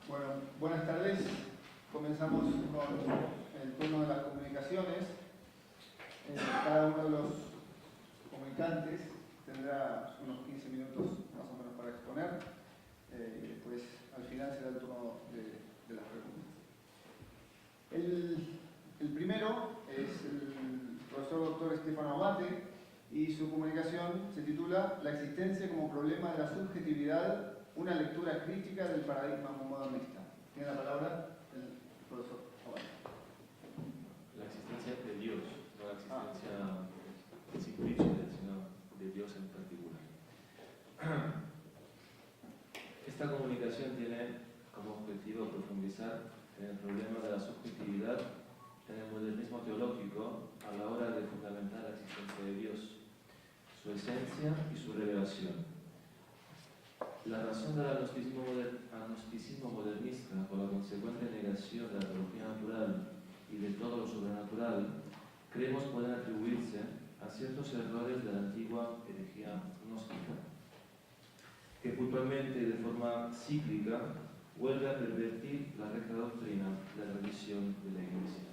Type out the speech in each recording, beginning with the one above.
Bueno, buenas tardes. Comenzamos con el turno de las comunicaciones. Cada uno de los comunicantes tendrá unos 15 minutos más o menos para exponer. Y después, al final, será el turno de las preguntas. El primero es el profesor doctor Stefano Abate y su comunicación se titula La existencia como problema de la subjetividad, una lectura crítica del paradigma modernista. Tiene la palabra el profesor Abate. La existencia de Dios, no la existencia implícita, sino de Dios en particular. Esta comunicación tiene como objetivo profundizar en el problema de la subjetividad en el modernismo teológico a la hora de fundamentar la existencia de Dios, su esencia y su revelación. La razón del agnosticismo modernista, con la consecuente negación de la teología natural y de todo lo sobrenatural, creemos pueden atribuirse a ciertos errores de la antigua herejía gnóstica, que puntualmente y de forma cíclica vuelve a pervertir la recta doctrina de la religión de la Iglesia.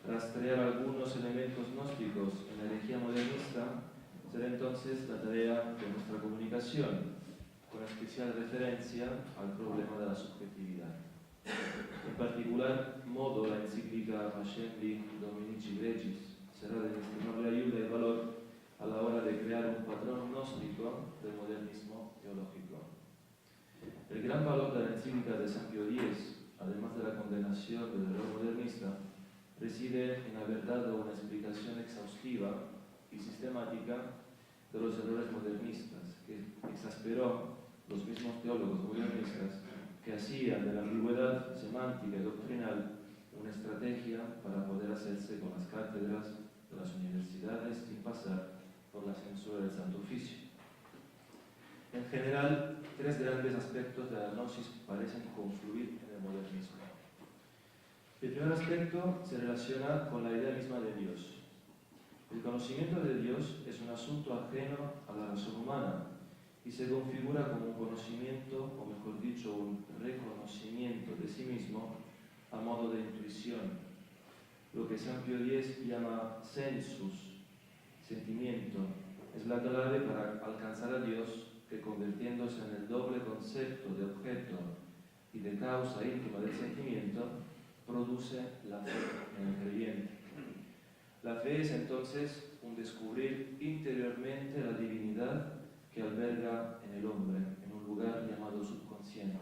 Rastrear algunos elementos gnósticos en la herejía modernista será entonces la tarea de nuestra comunicación, con especial referencia al problema de la subjetividad. En particular modo, la encíclica Facendi Dominici Gregis será de inestimable ayuda y valor a la hora de crear un patrón gnóstico del modernismo teológico. El gran valor de la encíclica de San Pío X, además de la condenación del error modernista, reside en haber dado una explicación exhaustiva y sistemática de los errores modernistas, que exasperó los mismos teólogos modernistas que hacían de la ambigüedad semántica y doctrinal una estrategia para poder hacerse con las cátedras de las universidades sin pasar por la censura del Santo Oficio. En general, tres grandes aspectos de la gnosis parecen confluir en el modernismo. El primer aspecto se relaciona con la idea misma de Dios. El conocimiento de Dios es un asunto ajeno a la razón humana y se configura como un conocimiento, o mejor dicho, un reconocimiento de sí mismo a modo de intuición, lo que San Pío X llama sensus, sentimiento. Es la clave para alcanzar a Dios que, convirtiéndose en el doble concepto de objeto y de causa íntima del sentimiento, produce la fe en el creyente. La fe es entonces un descubrir interiormente la divinidad que alberga en el hombre, en un lugar llamado subconsciente.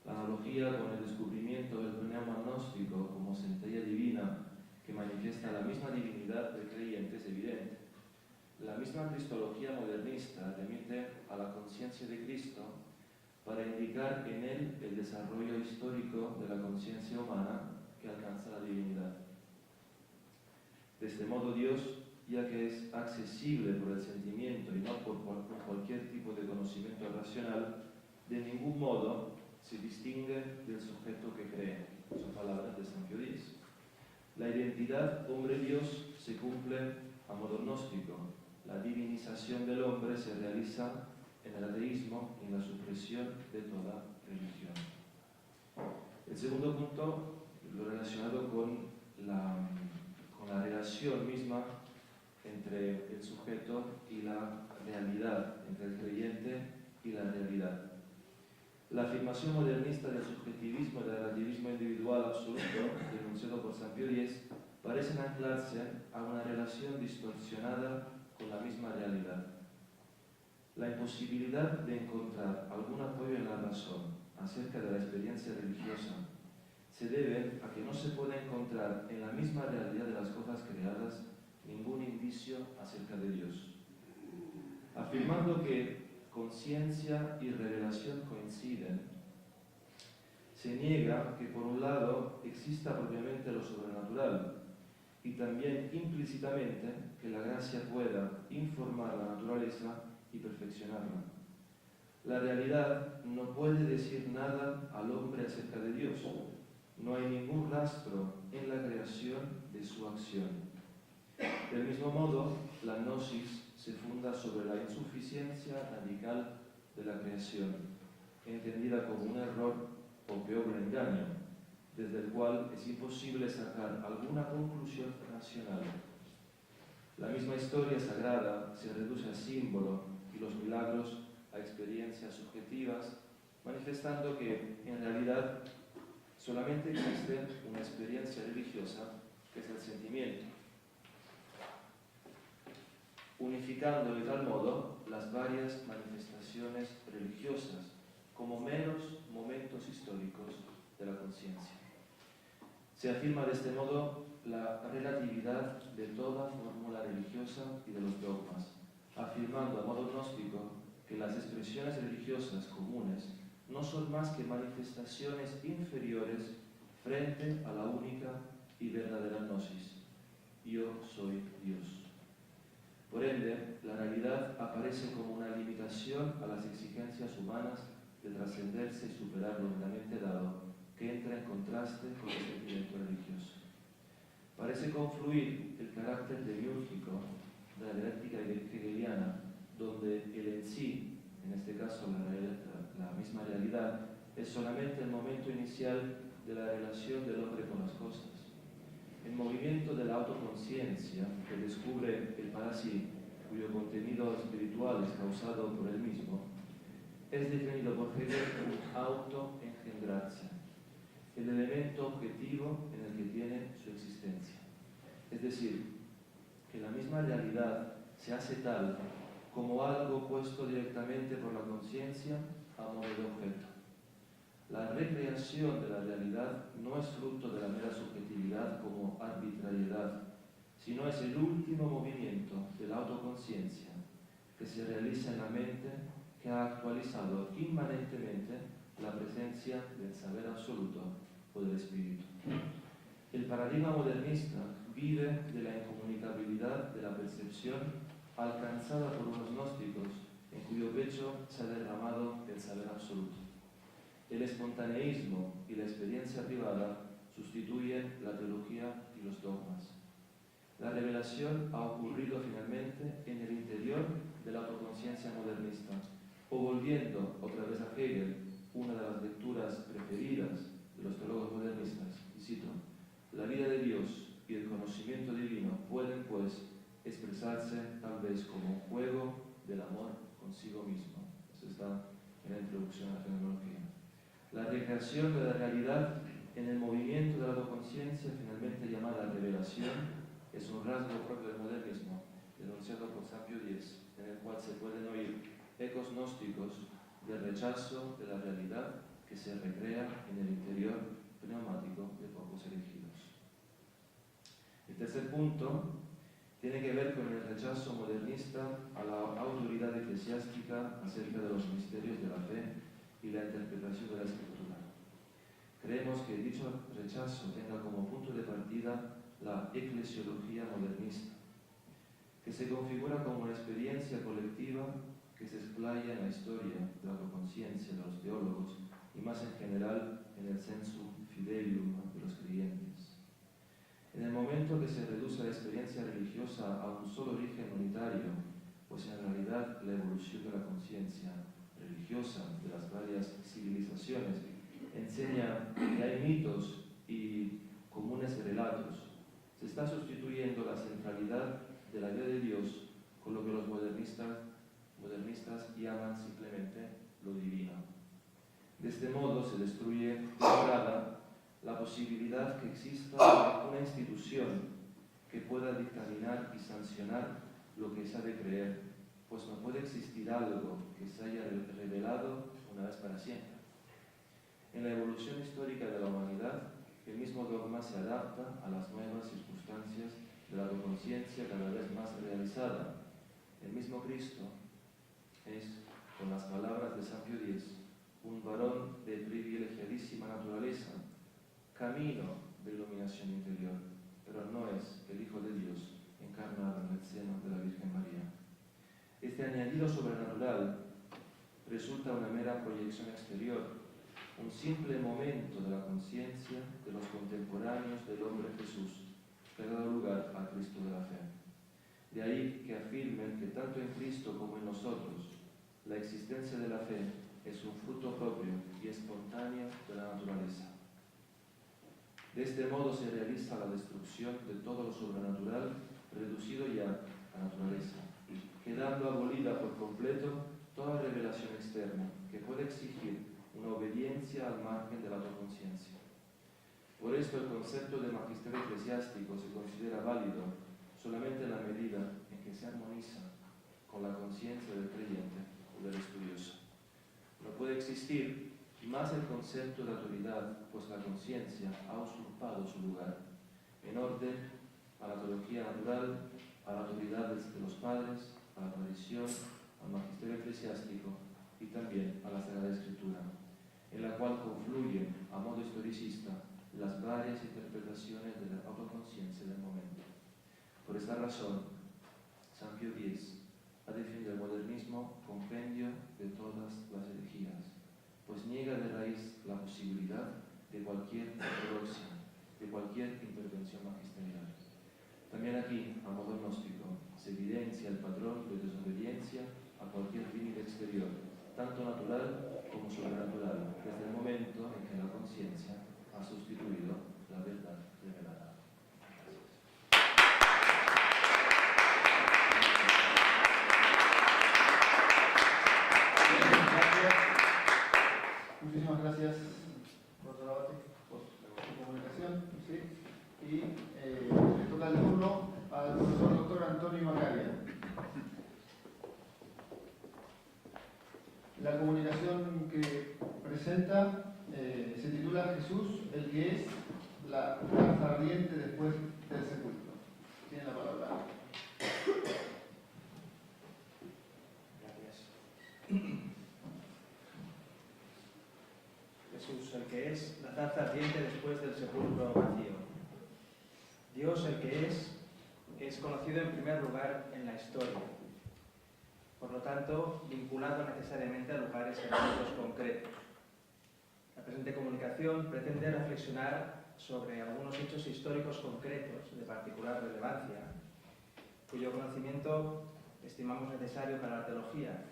La analogía con el descubrimiento del pneuma gnóstico como centella divina que manifiesta la misma divinidad del creyente es evidente. La misma cristología modernista remite a la conciencia de Cristo para indicar en él el desarrollo histórico de la conciencia humana que alcanza la divinidad. De este modo Dios, ya que es accesible por el sentimiento y no por cualquier tipo de conocimiento racional, de ningún modo se distingue del sujeto que cree. Son palabras de San Pío X. La identidad hombre-Dios se cumple a modo gnóstico. La divinización del hombre se realiza en el ateísmo y en la supresión de toda religión. El segundo punto, lo relacionado con la relación misma entre el sujeto y la realidad, entre el creyente y la realidad. La afirmación modernista del subjetivismo y del relativismo individual absoluto, denunciado por San Pío X, parecen anclarse a una relación distorsionada con la misma realidad. La imposibilidad de encontrar algún apoyo en la razón acerca de la experiencia religiosa se debe a que no se puede encontrar en la misma realidad de las cosas creadas ningún indicio acerca de Dios. Afirmando que conciencia y revelación coinciden, se niega que por un lado exista propiamente lo sobrenatural y también implícitamente que la gracia pueda informar la naturaleza y perfeccionarla. La realidad no puede decir nada al hombre acerca de Dios. No hay ningún rastro en la creación de su acción. Del mismo modo, la gnosis se funda sobre la insuficiencia radical de la creación. entendida como un error o peor un engaño, desde el cual es imposible sacar alguna conclusión racional. La misma historia sagrada se reduce a símbolo y los milagros a experiencias subjetivas, manifestando que en realidad solamente existe una experiencia religiosa, que es el sentimiento, unificando de tal modo las varias manifestaciones religiosas como meros momentos históricos de la conciencia. Se afirma de este modo la relatividad de toda fórmula religiosa y de los dogmas, afirmando a modo gnóstico que las expresiones religiosas comunes no son más que manifestaciones inferiores frente a la única y verdadera gnosis: yo soy Dios. Por ende, la realidad aparece como una limitación a las exigencias humanas de trascenderse y superar lo meramente dado, que entra en contraste con el sentimiento religioso. Parece confluir el carácter demiúrgico de la dialéctica hegeliana, donde el en sí, en este caso la misma realidad, es solamente el momento inicial de la relación del hombre con las cosas. El movimiento de la autoconciencia, que descubre el para sí, cuyo contenido espiritual es causado por él mismo, es definido por Hegel como autoengendrarse, el elemento objetivo en el que tiene su existencia. Es decir, que la misma realidad se hace tal como algo puesto directamente por la conciencia a modo de objeto. La recreación de la realidad no es fruto de la mera subjetividad como arbitrariedad, sino es el último movimiento de la autoconciencia que se realiza en la mente, que ha actualizado inmanentemente la presencia del saber absoluto o del espíritu. El paradigma modernista vive de la incomunicabilidad de la percepción alcanzada por unos gnósticos en cuyo pecho se ha derramado el saber absoluto. El espontaneísmo y la experiencia privada sustituyen la teología y los dogmas. La revelación ha ocurrido finalmente en el interior de la autoconciencia modernista, o volviendo otra vez a Hegel, una de las lecturas preferidas de los teólogos modernistas, y cito: la vida de Dios y el conocimiento divino pueden, pues, expresarse tal vez como un juego del amor consigo mismo. Eso está en la introducción a la fenomenología. La recreación de la realidad en el movimiento de la autoconciencia, finalmente llamada revelación, es un rasgo propio del modernismo, denunciado por San Pío X, en el cual se pueden oír ecos gnósticos del rechazo de la realidad que se recrea en el interior pneumático de pocos elegidos. El tercer punto tiene que ver con el rechazo modernista a la autoridad eclesiástica acerca de los misterios de la fe y la interpretación de la Escritura. Creemos que dicho rechazo tenga como punto de partida la eclesiología modernista, que se configura como una experiencia colectiva que se explaya en la historia de la autoconciencia de los teólogos y más en general en el sensum fidelium de los creyentes. En el momento que se reduce la experiencia religiosa a un solo origen unitario, pues en realidad la evolución de la conciencia religiosa de las varias civilizaciones enseña que hay mitos y comunes relatos, se está sustituyendo la centralidad de la vida de Dios con lo que los modernistas llaman simplemente lo divino. De este modo se destruye de entrada la posibilidad que exista una institución que pueda dictaminar y sancionar lo que se ha de creer, pues no puede existir algo que se haya revelado una vez para siempre. En la evolución histórica de la humanidad, el mismo dogma se adapta a las nuevas circunstancias de la autoconciencia cada vez más realizada. El mismo Cristo es, con las palabras de San Pío X, un varón de privilegiadísima naturaleza, camino de iluminación interior, pero no es el Hijo de Dios encarnado en el seno de la Virgen María. Este añadido sobrenatural resulta una mera proyección exterior, un simple momento de la conciencia de los contemporáneos del hombre Jesús, que ha dado lugar al Cristo de la fe. De ahí que afirmen que tanto en Cristo como en nosotros la existencia de la fe es un fruto propio De este modo se realiza la destrucción de todo lo sobrenatural, reducido ya a naturaleza, quedando abolida por completo toda revelación externa que puede exigir una obediencia al margen de la autoconciencia. Por esto el concepto de magisterio eclesiástico se considera válido solamente en la medida en que se armoniza con la conciencia del creyente o del estudioso. No puede existir más el concepto de autoridad, pues la conciencia ha usurpado su lugar, en orden a la teología natural, a la autoridad de los padres, a la tradición, al magisterio eclesiástico y también a la Sagrada Escritura, en la cual confluyen, a modo historicista, las varias interpretaciones de la autoconciencia del momento. Por esta razón, San Pío X ha definido el modernismo compendio de todas las herejías, pues niega de raíz la posibilidad de cualquier ortodoxia, de cualquier intervención magisterial. También aquí, a modo gnóstico, se evidencia el patrón de desobediencia a cualquier límite exterior, tanto natural como sobrenatural, desde el momento en que la conciencia ha sustituido la verdad revelada. Muchísimas gracias, profesor Abate, por su comunicación. ¿Sí? Y le toca el turno al profesor doctor Antonio Macaria. La comunicación que presenta se titula Jesús, el que es la zarza ardiente después del sepulcro. Tiene la palabra. Gracias. Jesús, el que es la zarza ardiente después del sepulcro vacío. Dios, el que es conocido en primer lugar en la historia. Por lo tanto, vinculado necesariamente a lugares históricos concretos. La presente comunicación pretende reflexionar sobre algunos hechos históricos concretos de particular relevancia, cuyo conocimiento estimamos necesario para la teología,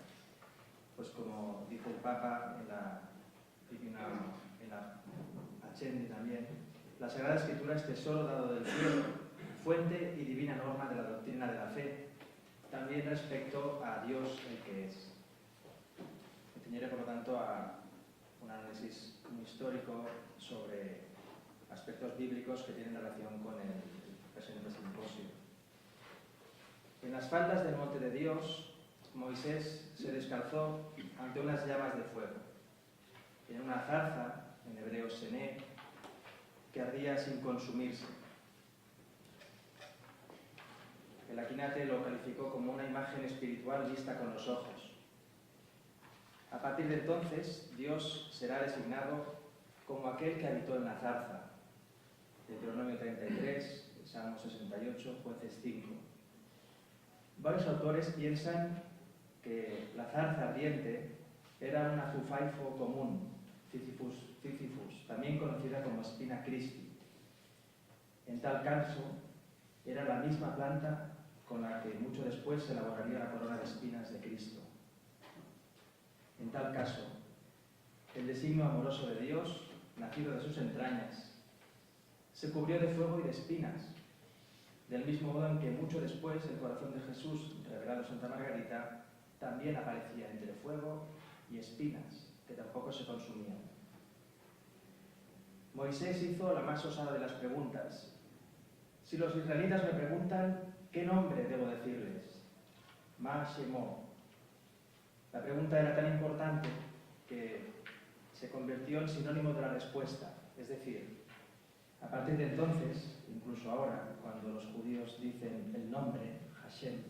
pues como dice el Papa en la Accendi también, la Sagrada Escritura es tesoro dado del cielo, fuente y divina norma de la doctrina de la fe, también respecto a Dios el que es. Me ceñiré, por lo tanto, a un análisis muy histórico sobre aspectos bíblicos que tienen relación con el presente simposio. En las faldas del monte de Dios, Moisés se descalzó ante unas llamas de fuego. En una zarza, en hebreo sené, que ardía sin consumirse. El Aquinate lo calificó como una imagen espiritual vista con los ojos. A partir de entonces, Dios será designado como aquel que habitó en la zarza. Deuteronomio 33, Salmo 68, Jueces 5. Varios autores piensan que la zarza ardiente era una zufaifo común, Sisyphus, también conocida como Spina Christi. En tal caso, era la misma planta con la que mucho después se elaboraría la corona de espinas de Cristo. En tal caso, el designio amoroso de Dios, nacido de sus entrañas, se cubrió de fuego y de espinas, del mismo modo en que mucho después el corazón de Jesús, revelado en Santa Margarita, también aparecía entre fuego y espinas, que tampoco se consumían. Moisés hizo la más osada de las preguntas. Si los israelitas me preguntan, ¿qué nombre debo decirles? Ma Shemo. La pregunta era tan importante que se convirtió en sinónimo de la respuesta. Es decir, a partir de entonces, incluso ahora, cuando los judíos dicen el nombre, Hashem,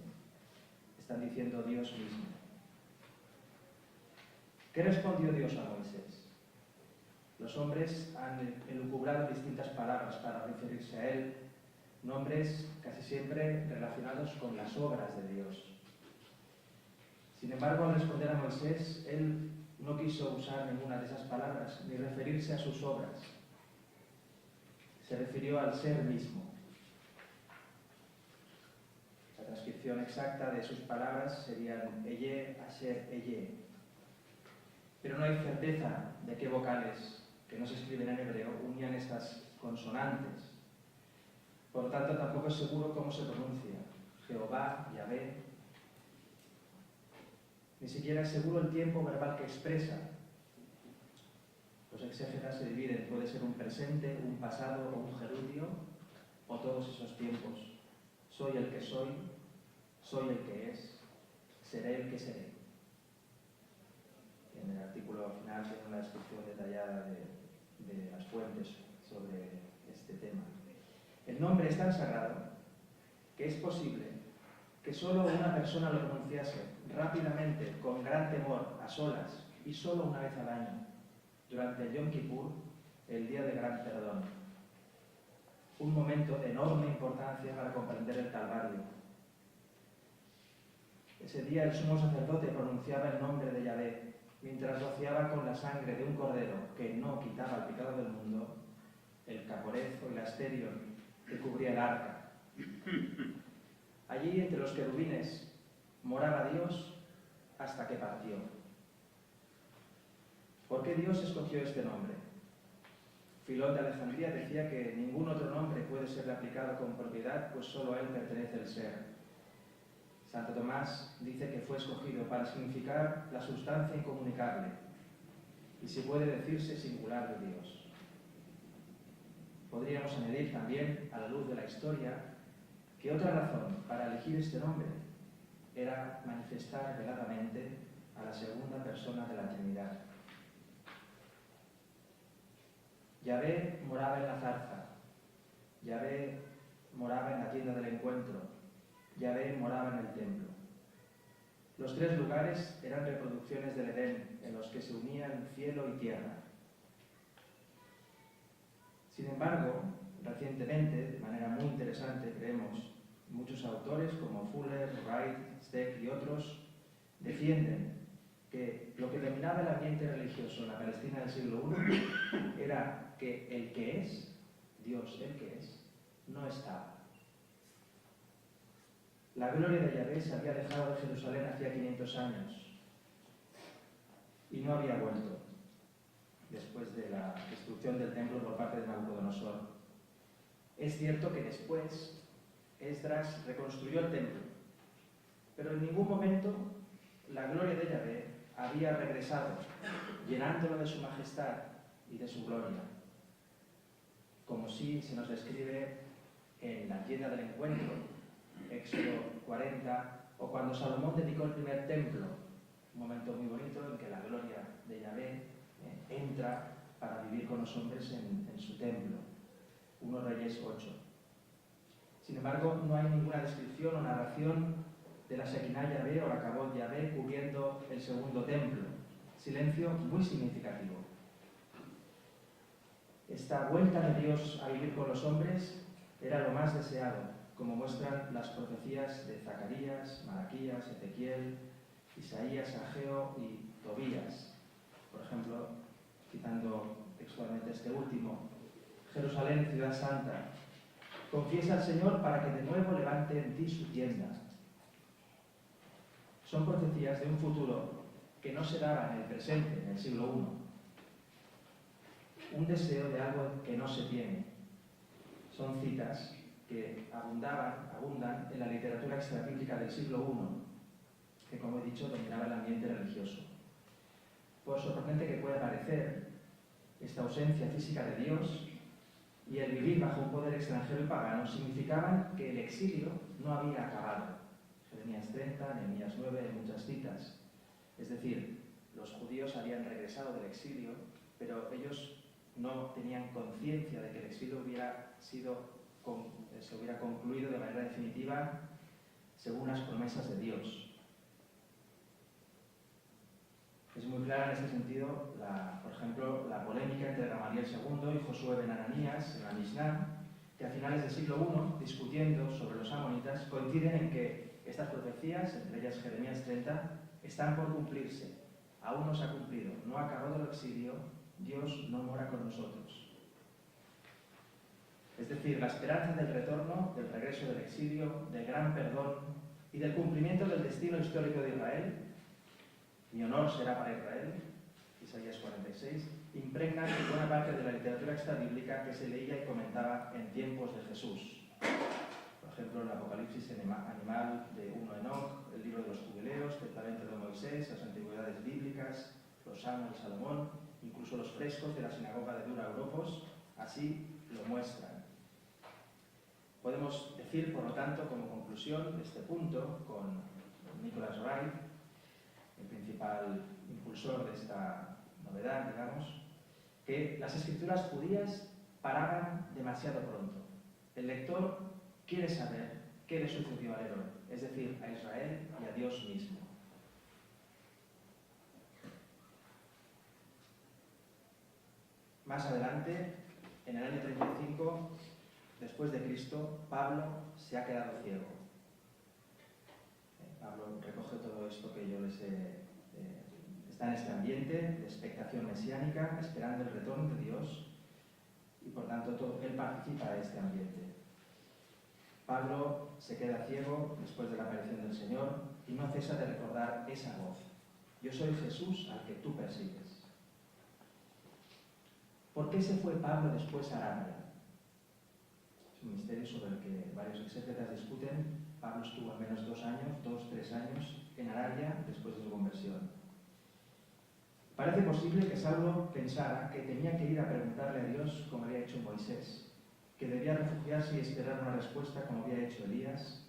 están diciendo Dios mismo. ¿Qué respondió Dios a Moisés? Los hombres han elucubrado distintas palabras para referirse a él, nombres casi siempre relacionados con las obras de Dios. Sin embargo, al responder a Moisés, él no quiso usar ninguna de esas palabras ni referirse a sus obras. Se refirió al ser mismo. La transcripción exacta de sus palabras serían Eye, Asher, Eye. Pero no hay certeza de qué vocales, que no se escriben en hebreo, unían estas consonantes. Por lo tanto, tampoco es seguro cómo se pronuncia. Jehová, Yahvé. Ni siquiera es seguro el tiempo verbal que expresa. Los exégetas se dividen, puede ser un presente, un pasado o un gerundio, o todos esos tiempos. Soy el que soy el que es, seré el que seré. En el artículo final tiene una descripción detallada de las fuentes sobre este tema. El nombre es tan sagrado que es posible que solo una persona lo pronunciase rápidamente, con gran temor, a solas y solo una vez al año, durante el Yom Kippur, el día de gran perdón. Un momento de enorme importancia para comprender el Calvario. Ese día el sumo sacerdote pronunciaba el nombre de Yahvé, mientras rociaba con la sangre de un cordero que no quitaba el pecado del mundo, el caporezo y la asterion que cubría el arca. Allí, entre los querubines, moraba Dios hasta que partió. ¿Por qué Dios escogió este nombre? Filón de Alejandría decía que ningún otro nombre puede ser aplicado con propiedad, pues solo a él pertenece el ser. Santo Tomás dice que fue escogido para significar la sustancia incomunicable y si puede decirse singular de Dios. Podríamos añadir también, a la luz de la historia, que otra razón para elegir este nombre era manifestar veladamente a la segunda persona de la Trinidad. Yahvé moraba en la zarza, Yahvé moraba en la tienda del encuentro, Yahvé moraba en el templo. Los tres lugares eran reproducciones del Edén, en los que se unían cielo y tierra. Sin embargo, recientemente, de manera muy interesante, creemos, muchos autores como Fuller, Wright, Steck y otros defienden que lo que dominaba el ambiente religioso en la Palestina del siglo I era que el que es, Dios el que es, no estaba. La gloria de Yahvé se había alejado de Jerusalén hacía 500 años y no había vuelto después de la destrucción del templo por parte de Nabucodonosor. Es cierto que después Esdras reconstruyó el templo, pero en ningún momento la gloria de Yahvé había regresado, llenándolo de su majestad y de su gloria, como sí se nos describe en la tienda del encuentro, Éxodo 40, o cuando Salomón dedicó el primer templo, un momento muy bonito en que la gloria de Yahvé entra para vivir con los hombres en su templo, 1 Reyes 8. Sin embargo, no hay ninguna descripción o narración de la Shekinah Yahvé o la Kabod Yahvé cubriendo el segundo templo. Silencio muy significativo. Esta vuelta de Dios a vivir con los hombres era lo más deseado, como muestran las profecías de Zacarías, Malaquías, Ezequiel, Isaías, Ageo y Tobías. Por ejemplo, citando textualmente este último: Jerusalén, ciudad santa, confiesa al Señor para que de nuevo levante en ti su tienda. Son profecías de un futuro que no se daba en el presente, en el siglo I. Un deseo de algo que no se tiene. Son citas que abundan en la literatura extrabíblica del siglo I, que, como he dicho, dominaba el ambiente religioso. Por sorprendente que pueda parecer, esta ausencia física de Dios y el vivir bajo un poder extranjero y pagano significaban que el exilio no había acabado. Jeremías 30, Nehemías 9, en muchas citas. Es decir, los judíos habían regresado del exilio, pero ellos no tenían conciencia de que el exilio se hubiera concluido de manera definitiva según las promesas de Dios. Es muy clara en este sentido, por ejemplo, la polémica entre Gamaliel II y Josué ben Ananías en la Mishnah, que a finales del siglo I, discutiendo sobre los amonitas, coinciden en que estas profecías, entre ellas Jeremías 30, están por cumplirse. Aún no se ha cumplido, no ha acabado el exilio, Dios no mora con nosotros. Es decir, la esperanza del retorno, del regreso del exilio, del gran perdón y del cumplimiento del destino histórico de Israel. Mi honor será para Israel, Isaías 46, XVI, impregnan buena parte de la literatura extrabíblica que se leía y comentaba en tiempos de Jesús. Por ejemplo, el Apocalipsis animal de 1 Enoch, el libro de los jubileos, Testamento de Moisés, las antigüedades bíblicas, los Salmos de Salomón, incluso los frescos de la sinagoga de Dura Europos, así lo muestran. Podemos decir, por lo tanto, como conclusión de este punto, con Nicholas Wright, el principal impulsor de esta novedad, digamos, que las escrituras judías paraban demasiado pronto. El lector quiere saber qué le sucedió al héroe, es decir, a Israel y a Dios mismo. Más adelante, en el año 35, después de Cristo, Pablo se ha quedado ciego. Pablo recoge todo esto que yo les he... está en este ambiente de expectación mesiánica, esperando el retorno de Dios, y por tanto él participa de este ambiente. Pablo se queda ciego después de la aparición del Señor y no cesa de recordar esa voz: yo soy Jesús al que tú persigues. ¿Por qué se fue Pablo después a Arabia? Es un misterio sobre el que varios exégetas discuten. Pablo estuvo al menos 2 años, 2-3 años en Arabia después de su conversión. Parece posible que Saulo pensara que tenía que ir a preguntarle a Dios como había hecho Moisés, que debía refugiarse y esperar una respuesta como había hecho Elías,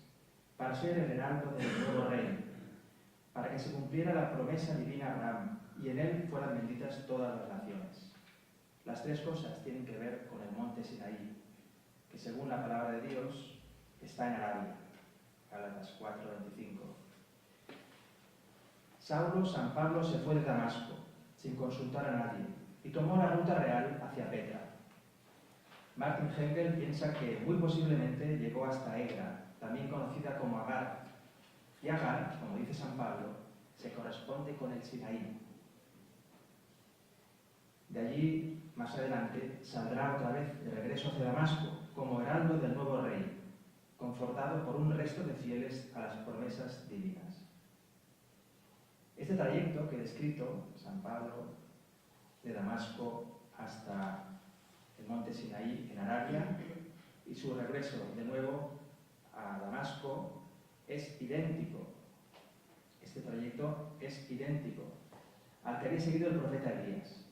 para ser el heraldo del nuevo rey, para que se cumpliera la promesa divina a Abraham y en él fueran benditas todas las naciones. Las 3 cosas tienen que ver con el monte Sinaí, que según la palabra de Dios está en Arabia. Gálatas 4:25. Saulo, San Pablo, se fue de Damasco, sin consultar a nadie, y tomó la ruta real hacia Petra. Martin Hengel piensa que muy posiblemente llegó hasta Egra, también conocida como Agar, y Agar, como dice San Pablo, se corresponde con el Sinaí. De allí, más adelante, saldrá otra vez de regreso hacia Damasco, como heraldo del nuevo rey, confortado por un resto de fieles a las promesas divinas. Este trayecto que he descrito, San Pablo, de Damasco hasta el monte Sinaí en Arabia, y su regreso de nuevo a Damasco, es idéntico. Este trayecto es idéntico al que había seguido el profeta Elías.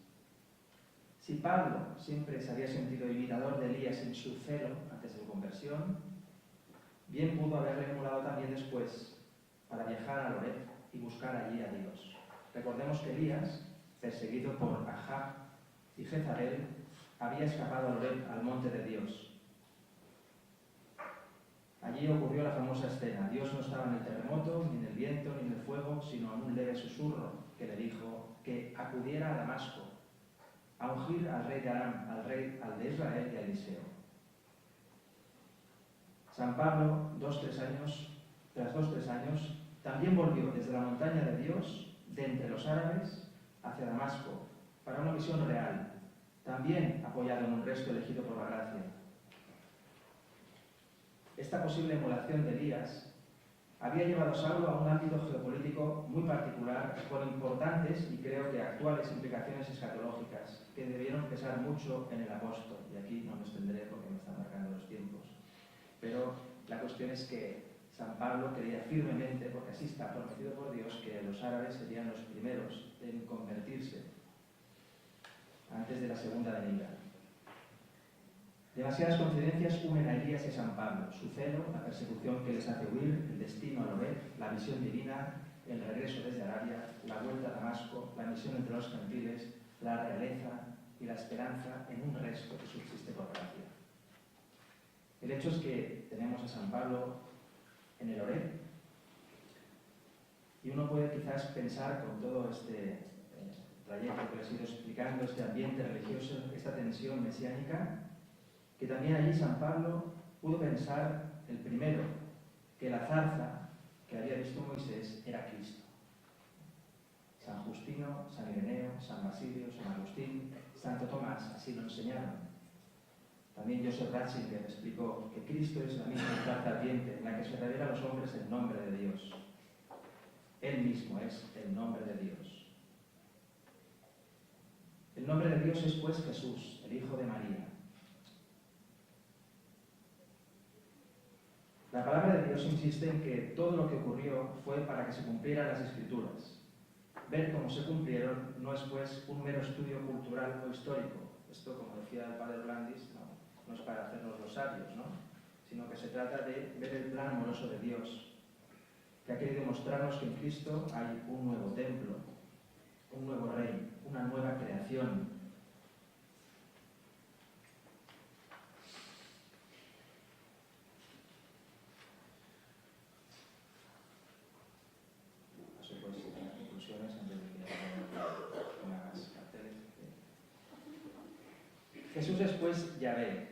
Si Pablo siempre se había sentido imitador de Elías en su celo antes de su conversión, bien pudo haberle emulado también después para viajar a Loret y buscar allí a Dios. Recordemos que Elías, perseguido por Ahab y Jezabel, había escapado a Loret, al monte de Dios. Allí ocurrió la famosa escena. Dios no estaba en el terremoto, ni en el viento, ni en el fuego, sino en un leve susurro que le dijo que acudiera a Damasco a ungir al rey de Aram, al de Israel y a Eliseo. San Pablo, tras 2-3 años, también volvió desde la montaña de Dios, de entre los árabes, hacia Damasco, para una misión real, también apoyado en un resto elegido por la gracia. Esta posible emulación de Elías había llevado a Saulo a un ámbito geopolítico muy particular, con importantes y creo que actuales implicaciones escatológicas que debieron pesar mucho en el apóstol. Y aquí no me extenderé porque me están marcando los tiempos. Pero la cuestión es que San Pablo creía firmemente, porque así está prometido por Dios, que los árabes serían los primeros en convertirse antes de la segunda venida. Demasiadas coincidencias unen a Elías y a San Pablo: su celo, la persecución que les hace huir, el destino a Loret, la visión divina, el regreso desde Arabia, la vuelta a Damasco, la misión entre los gentiles, la realeza y la esperanza en un resto que subsiste por gracia. El hecho es que tenemos a San Pablo en el Loret, y uno puede quizás pensar, con todo este trayecto que les he ido explicando, este ambiente religioso, esta tensión mesiánica, que también allí San Pablo pudo pensar, el primero, que la zarza que había visto Moisés era Cristo. San Justino, San Ireneo, San Basilio, San Agustín, Santo Tomás así lo enseñaron. También Joseph Ratzinger explicó que Cristo es la misma zarza ardiente en la que se revela a los hombres el nombre de Dios. Él mismo es el nombre de Dios. El El nombre de Dios es pues Jesús, el Hijo de María. La palabra de Dios insiste en que todo lo que ocurrió fue para que se cumplieran las Escrituras. Ver cómo se cumplieron no es pues un mero estudio cultural o histórico. Esto, como decía el padre Blandis, no es para hacernos los sabios, ¿no? Sino que se trata de ver el plan amoroso de Dios, que ha querido mostrarnos que en Cristo hay un nuevo templo, un nuevo rey, una nueva creación. Paso pues a las conclusiones antes de que ponga más carteles. Jesús es pues Yahvé,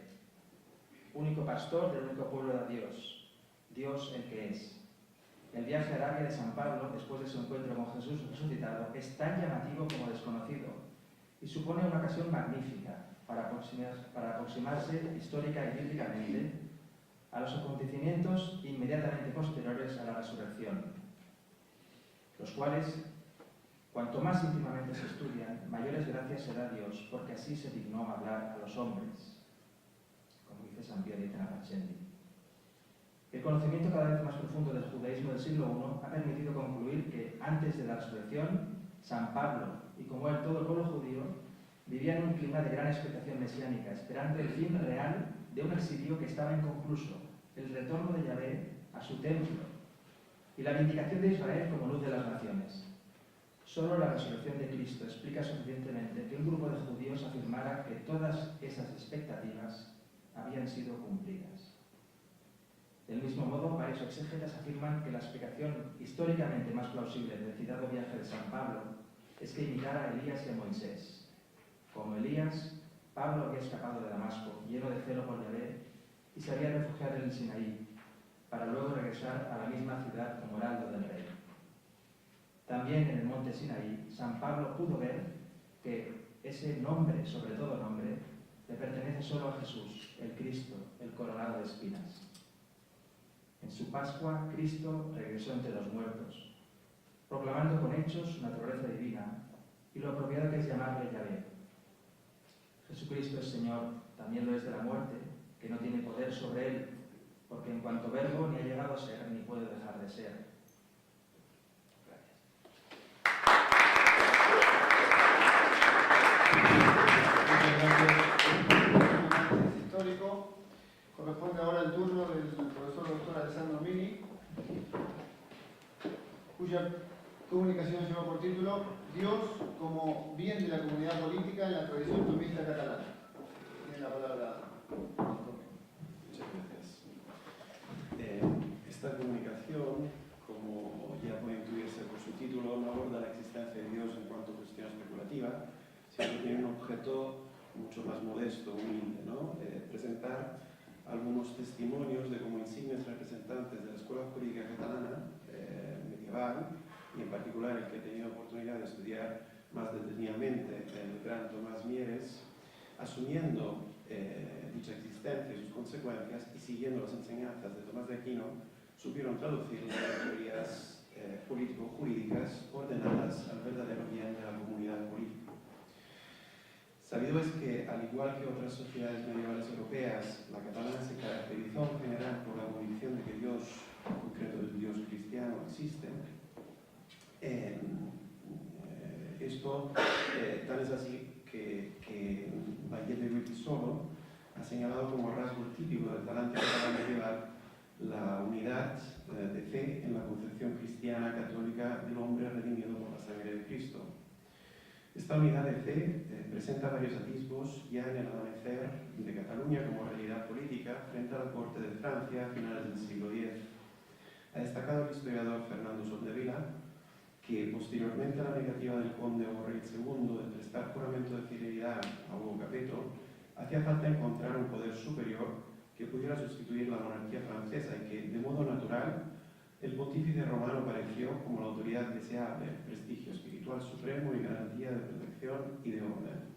único pastor del único pueblo de Dios, Dios el que es. El viaje a Arabia de San Pablo, después de su encuentro con Jesús resucitado, es tan llamativo como desconocido y supone una ocasión magnífica para aproximarse histórica y bíblicamente a los acontecimientos inmediatamente posteriores a la resurrección, los cuales, cuanto más íntimamente se estudian, mayores gracias se da a Dios, porque así se dignó hablar a los hombres, como dice San Pío de Trapaccendi. El conocimiento cada vez más profundo del judaísmo del siglo I ha permitido concluir que, antes de la resurrección, San Pablo, y como él todo el pueblo judío, vivían en un clima de gran expectación mesiánica, esperando el fin real de un exilio que estaba inconcluso, el retorno de Yahvé a su templo y la vindicación de Israel como luz de las naciones. Solo la resurrección de Cristo explica suficientemente que un grupo de judíos afirmara que todas esas expectativas habían sido cumplidas. Del mismo modo, varios exégetas afirman que la explicación históricamente más plausible del citado viaje de San Pablo es que imitara a Elías y a Moisés. Como Elías, Pablo había escapado de Damasco, lleno de celo por Yahvé, y se había refugiado en el Sinaí, para luego regresar a la misma ciudad como heraldo del rey. También en el monte Sinaí, San Pablo pudo ver que ese nombre, sobre todo nombre, le pertenece solo a Jesús, el Cristo, el coronado de espinas. En su Pascua, Cristo regresó entre los muertos, proclamando con hechos su naturaleza divina y lo apropiado que es llamarle Yahvé. Jesucristo es Señor, también lo es de la muerte, que no tiene poder sobre él, porque en cuanto verbo ni ha llegado a ser ni puede dejar de ser. Gracias. Histórico. Corresponde ahora el turno del profesor doctor Alessandro Mini, cuya comunicación lleva por título Dios como bien de la comunidad política en la tradición tomista catalana. Tiene la palabra. Muchas gracias. Esta comunicación, como ya puede intuirse por su título, no aborda la existencia de Dios en cuanto a cuestión especulativa, sino que tiene un objeto mucho más modesto, humilde, ¿no? Presentar algunos testimonios de cómo insignes representantes de la escuela jurídica catalana medieval, y en particular el que he tenido oportunidad de estudiar más detenidamente, el gran Tomás Mieres, asumiendo dicha existencia y sus consecuencias y siguiendo las enseñanzas de Tomás de Aquino, supieron traducirlas en teorías político-jurídicas ordenadas al verdadero bien de la comunidad política. Sabido es que, al igual que otras sociedades medievales europeas, la catalana se caracterizó en general por la convicción de que Dios, en concreto el Dios cristiano, existe. Esto tal es así que Valle de Guitisolo ha señalado como rasgo típico del talante catalán medieval la unidad de fe en la concepción cristiana católica del hombre redimido por la sangre de Cristo. Esta unidad de fe presenta varios atisbos ya en el amanecer de Cataluña como realidad política frente a la corte de Francia a finales del siglo X. Ha destacado el historiador Fernando Soldevila que, posteriormente a la negativa del conde Borrell II de prestar juramento de fidelidad a Hugo Capeto, hacía falta encontrar un poder superior que pudiera sustituir la monarquía francesa y que, de modo natural, el pontífice romano pareció como la autoridad deseable, prestigio espiritual supremo y garantía de protección y de orden.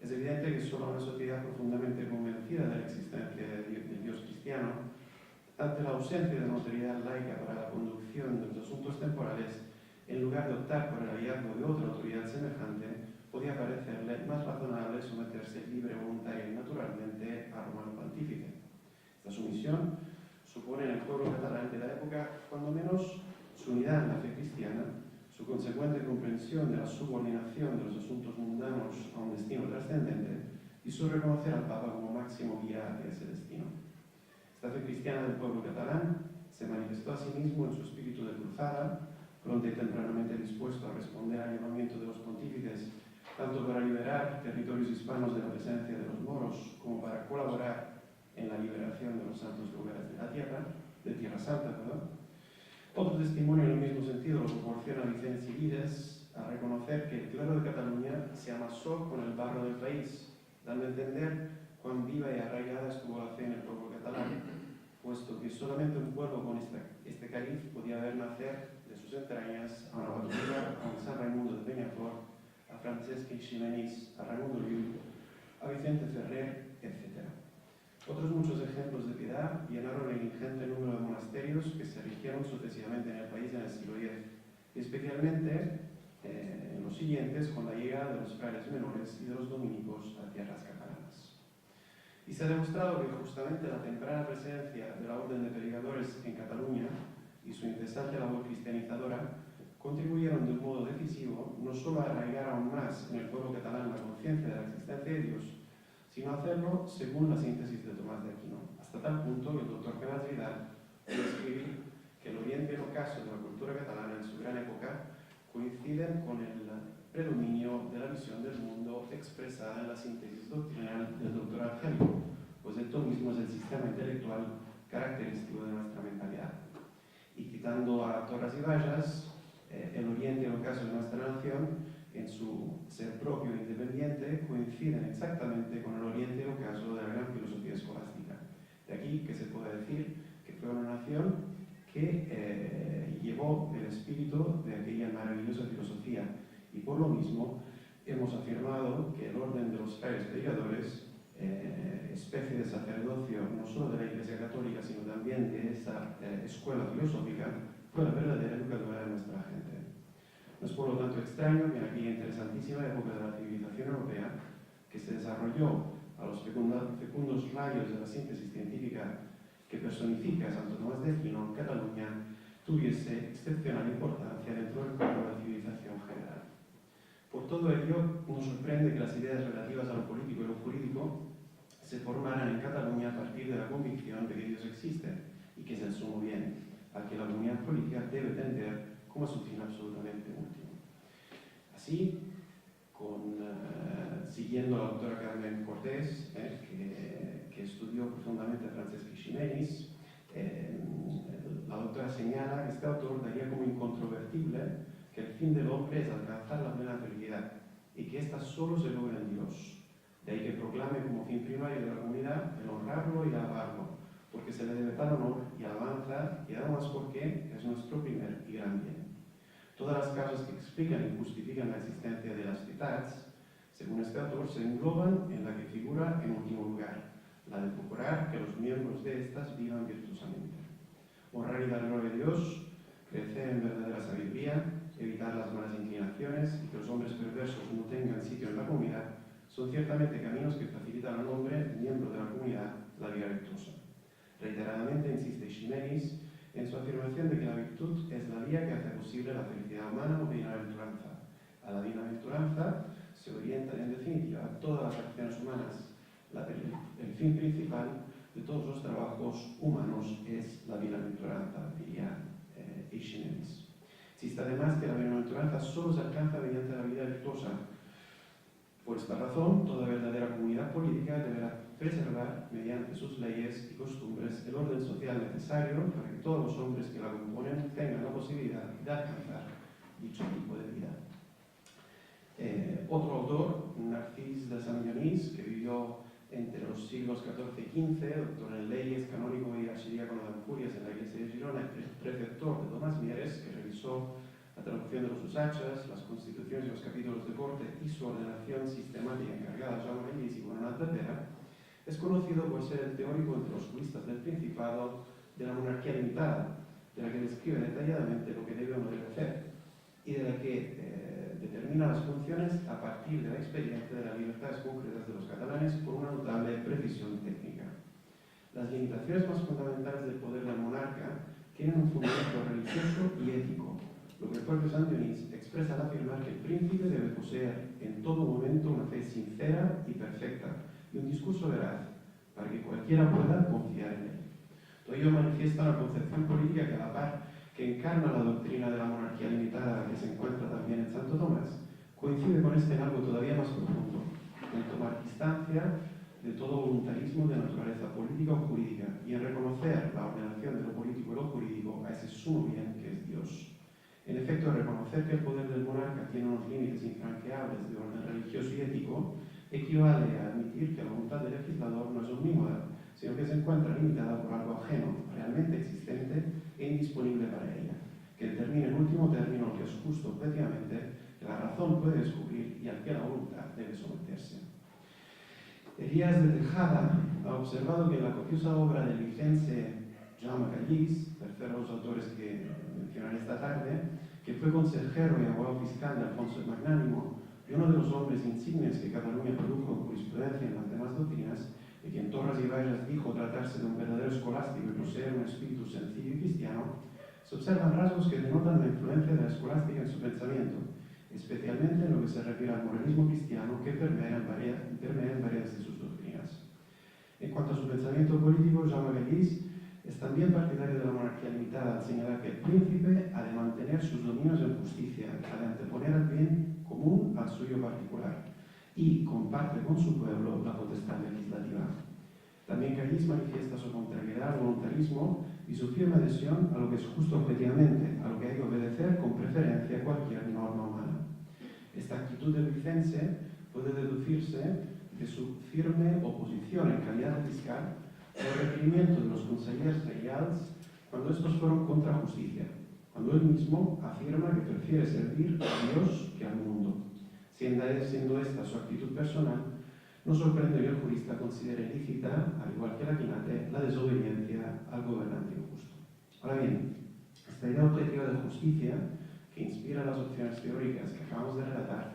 Es evidente que solo una sociedad profundamente convencida de la existencia del Dios cristiano, ante la ausencia de una autoridad laica para la conducción de los asuntos temporales, en lugar de optar por el hallazgo de otra autoridad semejante, podía parecerle más razonable someterse libre, voluntaria y naturalmente a Romano Pontífice. Esta sumisión supone en el pueblo catalán de la época, cuando menos, su unidad en la fe cristiana, su consecuente comprensión de la subordinación de los asuntos mundanos a un destino trascendente y su reconocer al Papa como máximo guía hacia ese destino. Esta fe cristiana del pueblo catalán se manifestó a sí mismo en su espíritu de cruzada, pronto y tempranamente dispuesto a responder al llamamiento de los pontífices, tanto para liberar territorios hispanos de la presencia de los moros, como para colaborar en la liberación de los santos lugares de la tierra, de Tierra Santa, ¿verdad? Otro testimonio en el mismo sentido lo proporciona Vicente Vides a reconocer que el clero de Cataluña se amasó con el barro del país, dando a entender cuán viva y arraigada estuvo la fe en el pueblo catalán, puesto que solamente un pueblo con este cariz podía ver nacer de sus entrañas a una Batuda, a un San Raimundo de Peñafort, a Francesc Eiximenis, a Raimundo Llull, a Vicente Ferrer, etc. Otros muchos ejemplos de piedad llenaron el ingente número de monasterios que se erigieron sucesivamente en el país en el siglo X, y especialmente en los siguientes con la llegada de los frailes menores y de los dominicos a tierras catalanas. Y se ha demostrado que justamente la temprana presencia de la Orden de Predicadores en Cataluña y su incesante labor cristianizadora contribuyeron de un modo decisivo no solo a arraigar aún más en el pueblo catalán la conciencia de la existencia de Dios, sino a hacerlo según la síntesis de Tomás de Aquino, hasta tal punto que el doctor Canals Vidal puede escribir que el oriente y el ocaso de la cultura catalana en su gran época coinciden con el predominio de la visión del mundo expresada en la síntesis doctrinal del doctor Argelico, pues esto mismo es el sistema intelectual característico de nuestra mentalidad. Y citando a Torras y Bajas, el oriente y el ocaso de nuestra nación, en su ser propio e independiente, coinciden exactamente con el oriente y el ocaso de la gran filosofía escolástica. De aquí que se puede decir que fue una nación que llevó el espíritu de aquella maravillosa filosofía, y por lo mismo hemos afirmado que el orden de los frailes predicadores, especie de sacerdocio no solo de la Iglesia Católica, sino también de esa escuela filosófica, fue la verdadera educadora de nuestra gente. No es por lo tanto extraño que en aquella interesantísima época de la civilización europea, que se desarrolló a los fecundos rayos de la síntesis científica que personifica Santo Tomás de Aquino, Cataluña tuviese excepcional importancia dentro del cuadro de la civilización general. Por todo ello, nos sorprende que las ideas relativas a lo político y lo jurídico se formaran en Cataluña a partir de la convicción de que Dios existe y que es el sumo bien, al que la comunidad política debe tender como su fin absolutamente último. Así, siguiendo a la doctora Carmen Cortés, que estudió profundamente a Francesc Eiximenis, la doctora señala que este autor daría como incontrovertible que el fin del hombre es alcanzar la plena felicidad y que ésta solo se logra en Dios. De ahí que proclame como fin primario de la comunidad el honrarlo y alabarlo, porque se le debe tal honor y alabanza, y además porque es nuestro primer y gran bien. Todas las causas que explican y justifican la existencia de las citats, según este autor, se engloban en la que figura en último lugar, la de procurar que los miembros de estas vivan virtuosamente. Honrar y dar gloria a Dios, crecer en verdadera sabiduría, evitar las malas inclinaciones y que los hombres perversos no tengan sitio en la comunidad, son ciertamente caminos que facilitan al hombre, miembro de la comunidad, la vida virtuosa. Reiteradamente insiste Eiximenis en su afirmación de que la virtud es la vía que hace posible la felicidad humana o bienaventuranza. A la bienaventuranza se orientan en definitiva todas las acciones humanas. El fin principal de todos los trabajos humanos es la bienaventuranza, diría Eiximenis. Existe además que la bienaventuranza solo se alcanza mediante la vida virtuosa. Por esta razón, toda verdadera comunidad política deberá preservar, mediante sus leyes y costumbres, el orden social necesario para que todos los hombres que la componen tengan la posibilidad de alcanzar dicho tipo de vida. Otro autor, Narcís de Saint-Dionís, que vivió entre los siglos XIV y XV, doctor en leyes, canónico y archidiácono de Ampurias en la iglesia de Girona, preceptor de Tomás Mieres, que revisó la traducción de los Usachas, las constituciones y los capítulos de corte y su ordenación sistemática encargada a Jaume Allís y Bonanat de Pera, es conocido por ser el teórico entre los juristas del Principado de la monarquía limitada, de la que describe detalladamente lo que debe o no debe hacer, y de determina las funciones a partir de la experiencia de las libertades concretas de los catalanes con una notable precisión técnica. Las limitaciones más fundamentales del poder del monarca tienen un fundamento religioso y ético, lo que el propio Sant Dionís expresa al afirmar que el príncipe debe poseer en todo momento una fe sincera y perfecta y un discurso veraz para que cualquiera pueda confiar en él. Todo ello manifiesta una concepción política que a la par que encarna la doctrina de la monarquía limitada que se encuentra también en Santo Tomás, coincide con este en algo todavía más profundo, en tomar distancia de todo voluntarismo de naturaleza política o jurídica y en reconocer la ordenación de lo político y lo jurídico a ese sumo bien que es Dios. En efecto, reconocer que el poder del monarca tiene unos límites infranqueables de orden religioso y ético equivale a admitir que la voluntad del legislador no es omnímoda, sino que se encuentra limitada por algo ajeno, realmente existente e indisponible para ella, que determina en último término lo que es justo objetivamente, que la razón puede descubrir y al que la voluntad debe someterse. Elías de Tejada ha observado que en la copiosa obra del license Jaume Callís, tercero de los autores que mencionaré esta tarde, que fue consejero y abogado fiscal de Alfonso el Magnánimo y uno de los hombres insignes que Cataluña produjo en jurisprudencia en las demás doctrinas, de quien Torras y Bages dijo tratarse de un verdadero escolástico y poseer un espíritu sencillo y cristiano, se observan rasgos que denotan la influencia de la escolástica en su pensamiento, especialmente en lo que se refiere al moralismo cristiano que permea en varias de sus doctrinas. En cuanto a su pensamiento político, Jaume Callís es también partidario de la monarquía limitada, al señalar que el príncipe ha de mantener sus dominios en justicia, ha de anteponer al bien común al suyo particular y comparte con su pueblo la potestad legislativa. También Callís manifiesta su contrariedad al voluntarismo y su firme adhesión a lo que es justo objetivamente, a lo que hay que obedecer con preferencia a cualquier norma humana. Esta actitud del license puede deducirse de su firme oposición en calidad de fiscal al requerimiento de los consellers reials cuando estos fueron contra justicia, cuando él mismo afirma que prefiere servir a Dios que al mundo. Siendo esta su actitud personal, no sorprende que el jurista considere ilícita, al igual que la Quinate, la desobediencia al gobernante injusto. Ahora bien, esta idea objetiva de justicia, que inspira las opciones teóricas que acabamos de relatar,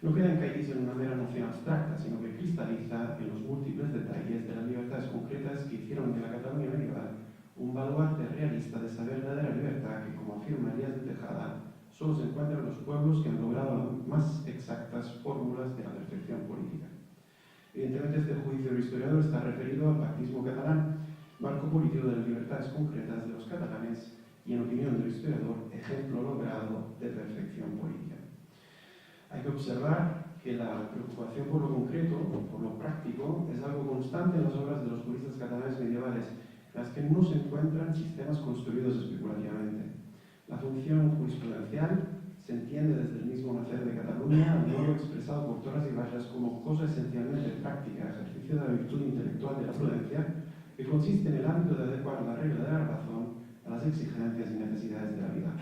no queda en Callís en una mera noción abstracta, sino que cristaliza en los múltiples detalles de las libertades concretas que hicieron de la Cataluña medieval un baluarte realista de esa verdadera libertad que, como afirma Elías de Tejada, solo se encuentra en los pueblos que han logrado las más exactas fórmulas de la perfección política. Evidentemente, este juicio del historiador está referido al pactismo catalán, marco político de las libertades concretas de los catalanes y, en opinión del historiador, ejemplo logrado de perfección política. Hay que observar que la preocupación por lo concreto, por lo práctico, es algo constante en las obras de los juristas catalanes medievales, en las que no se encuentran sistemas construidos especulativamente. La función jurisprudencial se entiende desde el mismo nacer de Cataluña, al modo expresado por Torras y Bages como cosa esencialmente práctica, ejercicio de la virtud intelectual de la prudencia, que consiste en el hábito de adecuar la regla de la razón a las exigencias y necesidades de la vida.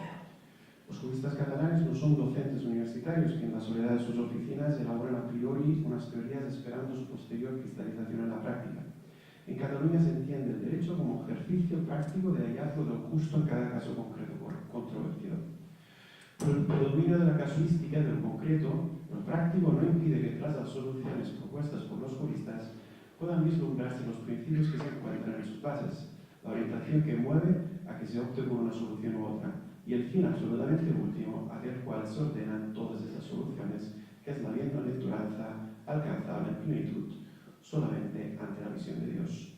Los juristas catalanes no son docentes universitarios que en la soledad de sus oficinas elaboran a priori unas teorías esperando su posterior cristalización en la práctica. En Cataluña se entiende el derecho como ejercicio práctico de hallazgo de lo justo en cada caso concreto controvertido. Por el predominio de la casuística y de lo concreto, lo práctico no impide que tras las soluciones propuestas por los juristas puedan vislumbrarse los principios que se encuentran en sus bases, la orientación que mueve a que se opte por una solución u otra, y el fin absolutamente último hacia el cual se ordenan todas esas soluciones, que es la bienaventuranza alcanzable en plenitud solamente ante la visión de Dios.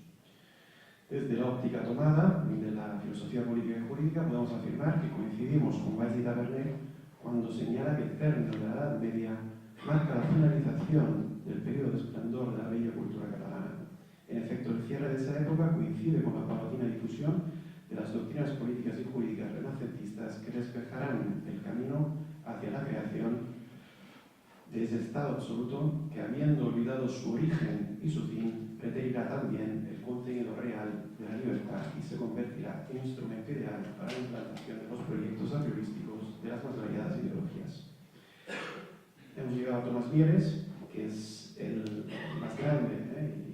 Desde la óptica tomada de la filosofía política y jurídica podemos afirmar que coincidimos con Valls y Taberner cuando señala que el término de la Edad Media marca la finalización del periodo de esplendor de la bella cultura catalana. En efecto, el cierre de esa época coincide con la paulatina difusión de las doctrinas políticas y jurídicas renacentistas que despejarán el camino hacia la creación de ese estado absoluto que, habiendo olvidado su origen y su fin, preterirá también el contenido real de la libertad y se convertirá en instrumento ideal para la implantación de los proyectos apriorísticos de las más variadas ideologías. Hemos llegado a Tomás Mieres, que es el más grande,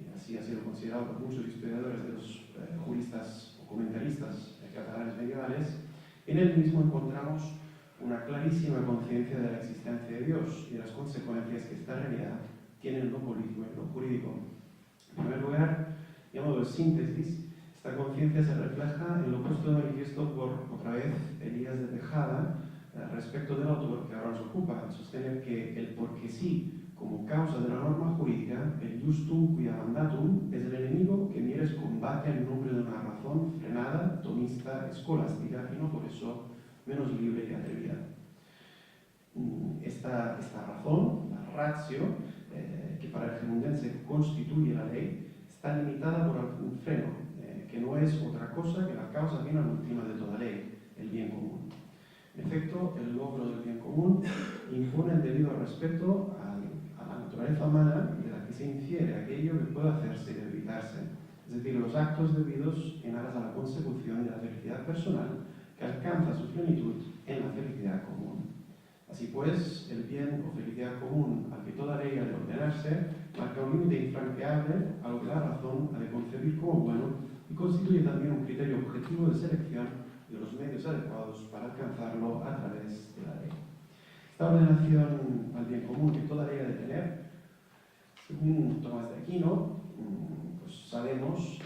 y así ha sido considerado por muchos historiadores de los juristas o comentaristas catalanes medievales. En él mismo encontramos una clarísima conciencia de la existencia de Dios y de las consecuencias que esta realidad tiene en lo político y en lo jurídico. En primer lugar, llamado de síntesis, esta conciencia se refleja en lo puesto de manifiesto por, otra vez, Elías de Tejada, respecto del autor que ahora nos ocupa, sostener que el porque sí, como causa de la norma jurídica, el justum cuia mandatum es el enemigo que Mieres combate en nombre de una razón frenada, tomista, escolástica y no por eso menos libre y atrevida. Esta razón, la ratio, que para el gerundense constituye la ley, está limitada por un freno, que no es otra cosa que la causa final última de toda ley, el bien común. En efecto, el logro del bien común impone el debido respeto a la naturaleza humana de la que se infiere aquello que puede hacerse y evitarse, es decir, los actos debidos en aras a la consecución de la felicidad personal que alcanza su plenitud en la felicidad común. Así pues, el bien o felicidad común al que toda ley ha de ordenarse marca un límite infranqueable a lo que la razón ha de concebir como bueno y constituye también un criterio objetivo de selección de los medios adecuados para alcanzarlo a través de la ley. Esta ordenación al bien común que toda ley ha de tener, según Tomás de Aquino, pues sabemos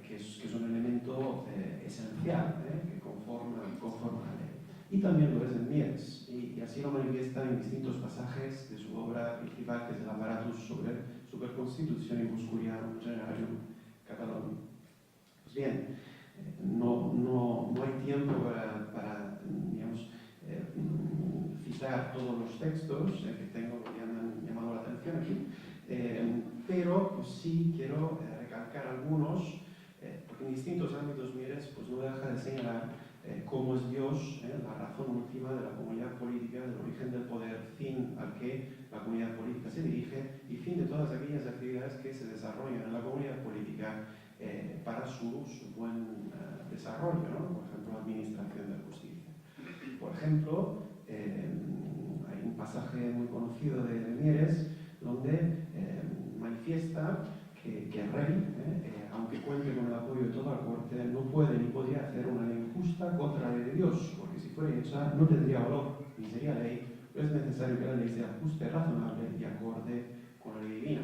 que es un elemento esencial que conforma la ley. Y también lo es en Mieres, y así lo manifiesta en distintos pasajes de su obra principal, que es el Apparatus sobre Superconstitución y Buscurianum Generalium Catalonum. Pues bien, no hay tiempo para digamos, citar todos los textos que tengo que me han llamado la atención aquí, pero pues sí quiero recalcar algunos, porque en distintos ámbitos Mieres pues no deja de señalar cómo es Dios, la razón última de la comunidad política, del origen del poder, fin al que la comunidad política se dirige y fin de todas aquellas actividades que se desarrollan en la comunidad política para su buen desarrollo, ¿no? Por ejemplo, la administración de la justicia. Por ejemplo, hay un pasaje muy conocido de Mieres donde manifiesta que el rey, aunque cuente con el apoyo de toda la corte, no puede ni podría hacer una ley injusta contra la ley de Dios, porque si fuera hecha no tendría valor ni sería ley, pero es necesario que la ley sea justa y razonable y acorde con la ley divina.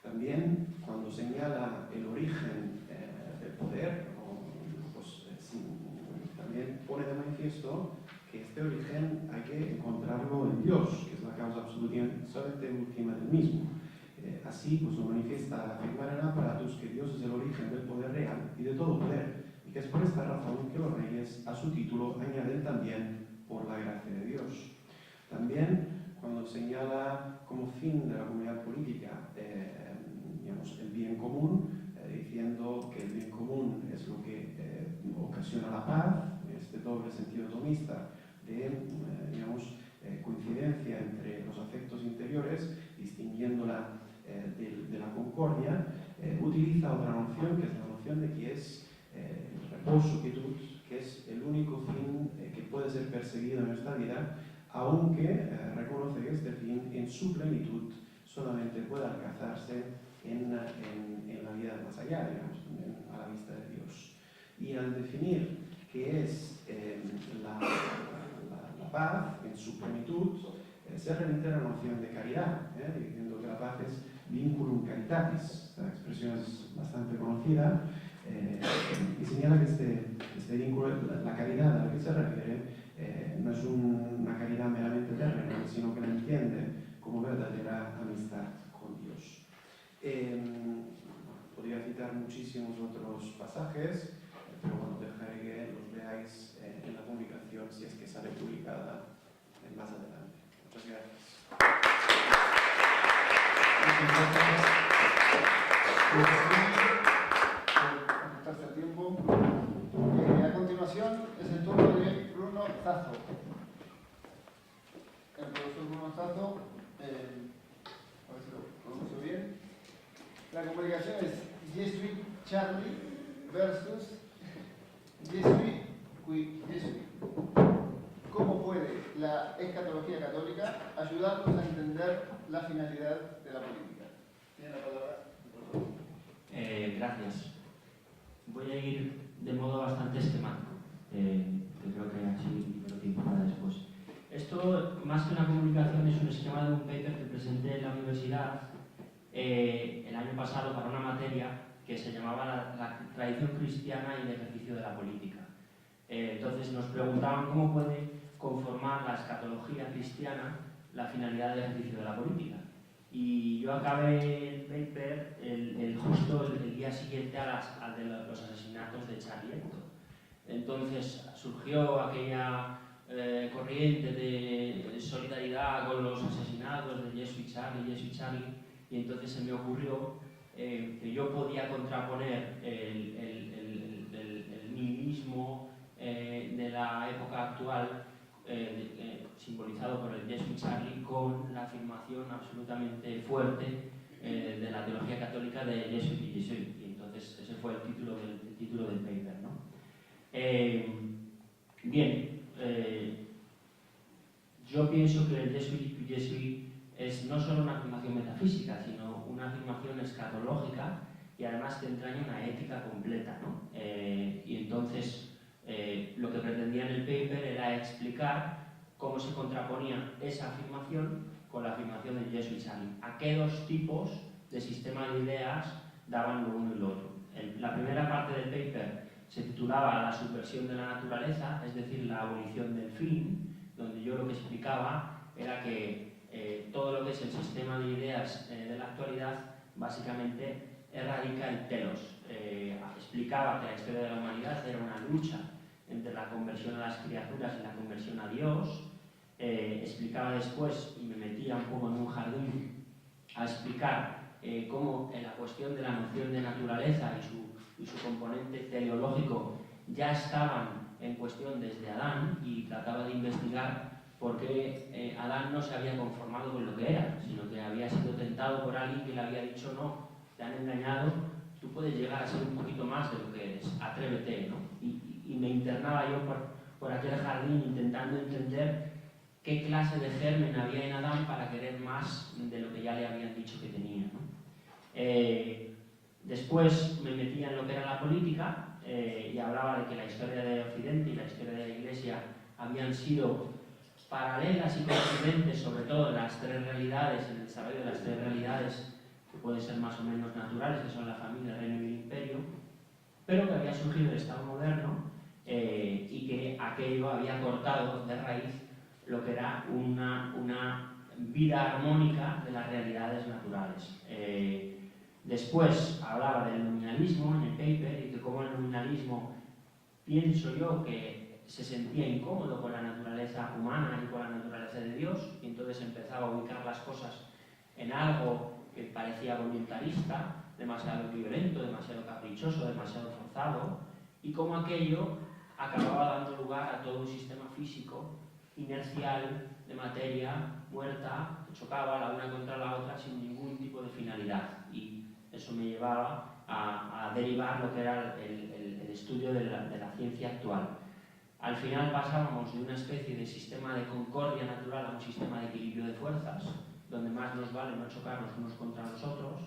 También, cuando señala el origen del poder, también pone de manifiesto que este origen hay que encontrarlo en Dios, que es la causa absolutamente última del mismo. Así pues lo manifiesta al afirmar en Apparatus que Dios es el origen del poder real y de todo poder, y que es por esta razón que los reyes a su título añaden también por la gracia de Dios. También cuando señala como fin de la comunidad política digamos, el bien común, diciendo que el bien común es lo que ocasiona la paz, este doble sentido tomista de digamos, coincidencia entre los afectos interiores, distinguiéndola de la concordia, utiliza otra noción, que es la noción de que es el reposo, quietud, que es el único fin que puede ser perseguido en esta vida, aunque reconoce que este fin en su plenitud solamente puede alcanzarse en la vida más allá, digamos, a la vista de Dios. Y al definir qué es la paz en su plenitud, se remite a la noción de caridad, diciendo que la paz es vinculum caritatis. Esta expresión es bastante conocida y señala que este vínculo, la caridad a la que se refiere, no es una caridad meramente terrenal, sino que la entiende como verdadera amistad con Dios. Podría citar muchísimos otros pasajes, pero bueno, dejaré que los veáis en la publicación si es que sale publicada más adelante. Muchas gracias. Ajustarse al tiempo. A continuación es el turno de Bruno Zazo. El profesor Bruno Zazo, a ver si lo pronuncio bien. La comunicación es Jesuit Charlie versus Jesuit qui Jesuit. ¿Cómo puede la escatología católica ayudarnos a entender la finalidad de la política? Tiene la palabra. Gracias. Voy a ir de modo bastante esquemático. que creo que así me lo tiempo para después. Esto, más que una comunicación, es un esquema de un paper que presenté en la universidad el año pasado para una materia que se llamaba la tradición cristiana y el ejercicio de la política. Entonces nos preguntaban cómo puede conformar la escatología cristiana la finalidad del ejercicio de la política. Y yo acabé el paper justo el día siguiente a de los asesinatos de Charlie Hebdo. Entonces surgió aquella corriente de solidaridad con los asesinados de Jesús y Charlie, y entonces se me ocurrió que yo podía contraponer el nihilismo de la época actual, simbolizado por el Jesús y Charlie, con la afirmación absolutamente fuerte de la teología católica de Jesús y Jesús. Y entonces ese fue el título del paper, ¿no? Bien, yo pienso que el Jesús es no solo una afirmación metafísica, sino una afirmación escatológica y además que entraña una ética completa, ¿no? Y entonces lo que pretendía en el paper era explicar cómo se contraponía esa afirmación con la afirmación de Jesús y Charlie. ¿A qué dos tipos de sistema de ideas daban lo uno y lo otro? La primera parte del paper se titulaba La subversión de la naturaleza, es decir, la abolición del fin, donde yo lo que explicaba era que todo lo que es el sistema de ideas de la actualidad básicamente radica en telos. Explicaba que la historia de la humanidad era una lucha entre la conversión a las criaturas y la conversión a Dios. Explicaba después, y me metía un poco en un jardín, a explicar cómo en la cuestión de la noción de naturaleza y su componente teleológico ya estaban en cuestión desde Adán, y trataba de investigar por qué Adán no se había conformado con lo que era, sino que había sido tentado por alguien que le había dicho: no, te han engañado, tú puedes llegar a ser un poquito más de lo que eres, atrévete, ¿no? Y me internaba yo por aquel jardín intentando entender qué clase de germen había en Adán para querer más de lo que ya le habían dicho que tenía, ¿no? Después me metía en lo que era la política y hablaba de que la historia de Occidente y la historia de la Iglesia habían sido paralelas y coincidentes, sobre todo en las tres realidades, en el desarrollo de las tres realidades que pueden ser más o menos naturales, que son la familia, el reino y el imperio, pero que había surgido el Estado moderno y que aquello había cortado de raíz lo que era una vida armónica de las realidades naturales. Después hablaba del nominalismo en el paper y que como el nominalismo, pienso yo, que se sentía incómodo con la naturaleza humana y con la naturaleza de Dios, y entonces empezaba a ubicar las cosas en algo que parecía voluntarista, demasiado violento, demasiado caprichoso, demasiado forzado, y como aquello acababa dando lugar a todo un sistema físico inercial, de materia muerta, que chocaba la una contra la otra sin ningún tipo de finalidad. Y eso me llevaba a derivar lo que era el estudio de la ciencia actual. Al final pasábamos de una especie de sistema de concordia natural a un sistema de equilibrio de fuerzas, donde más nos vale no chocarnos unos contra los otros,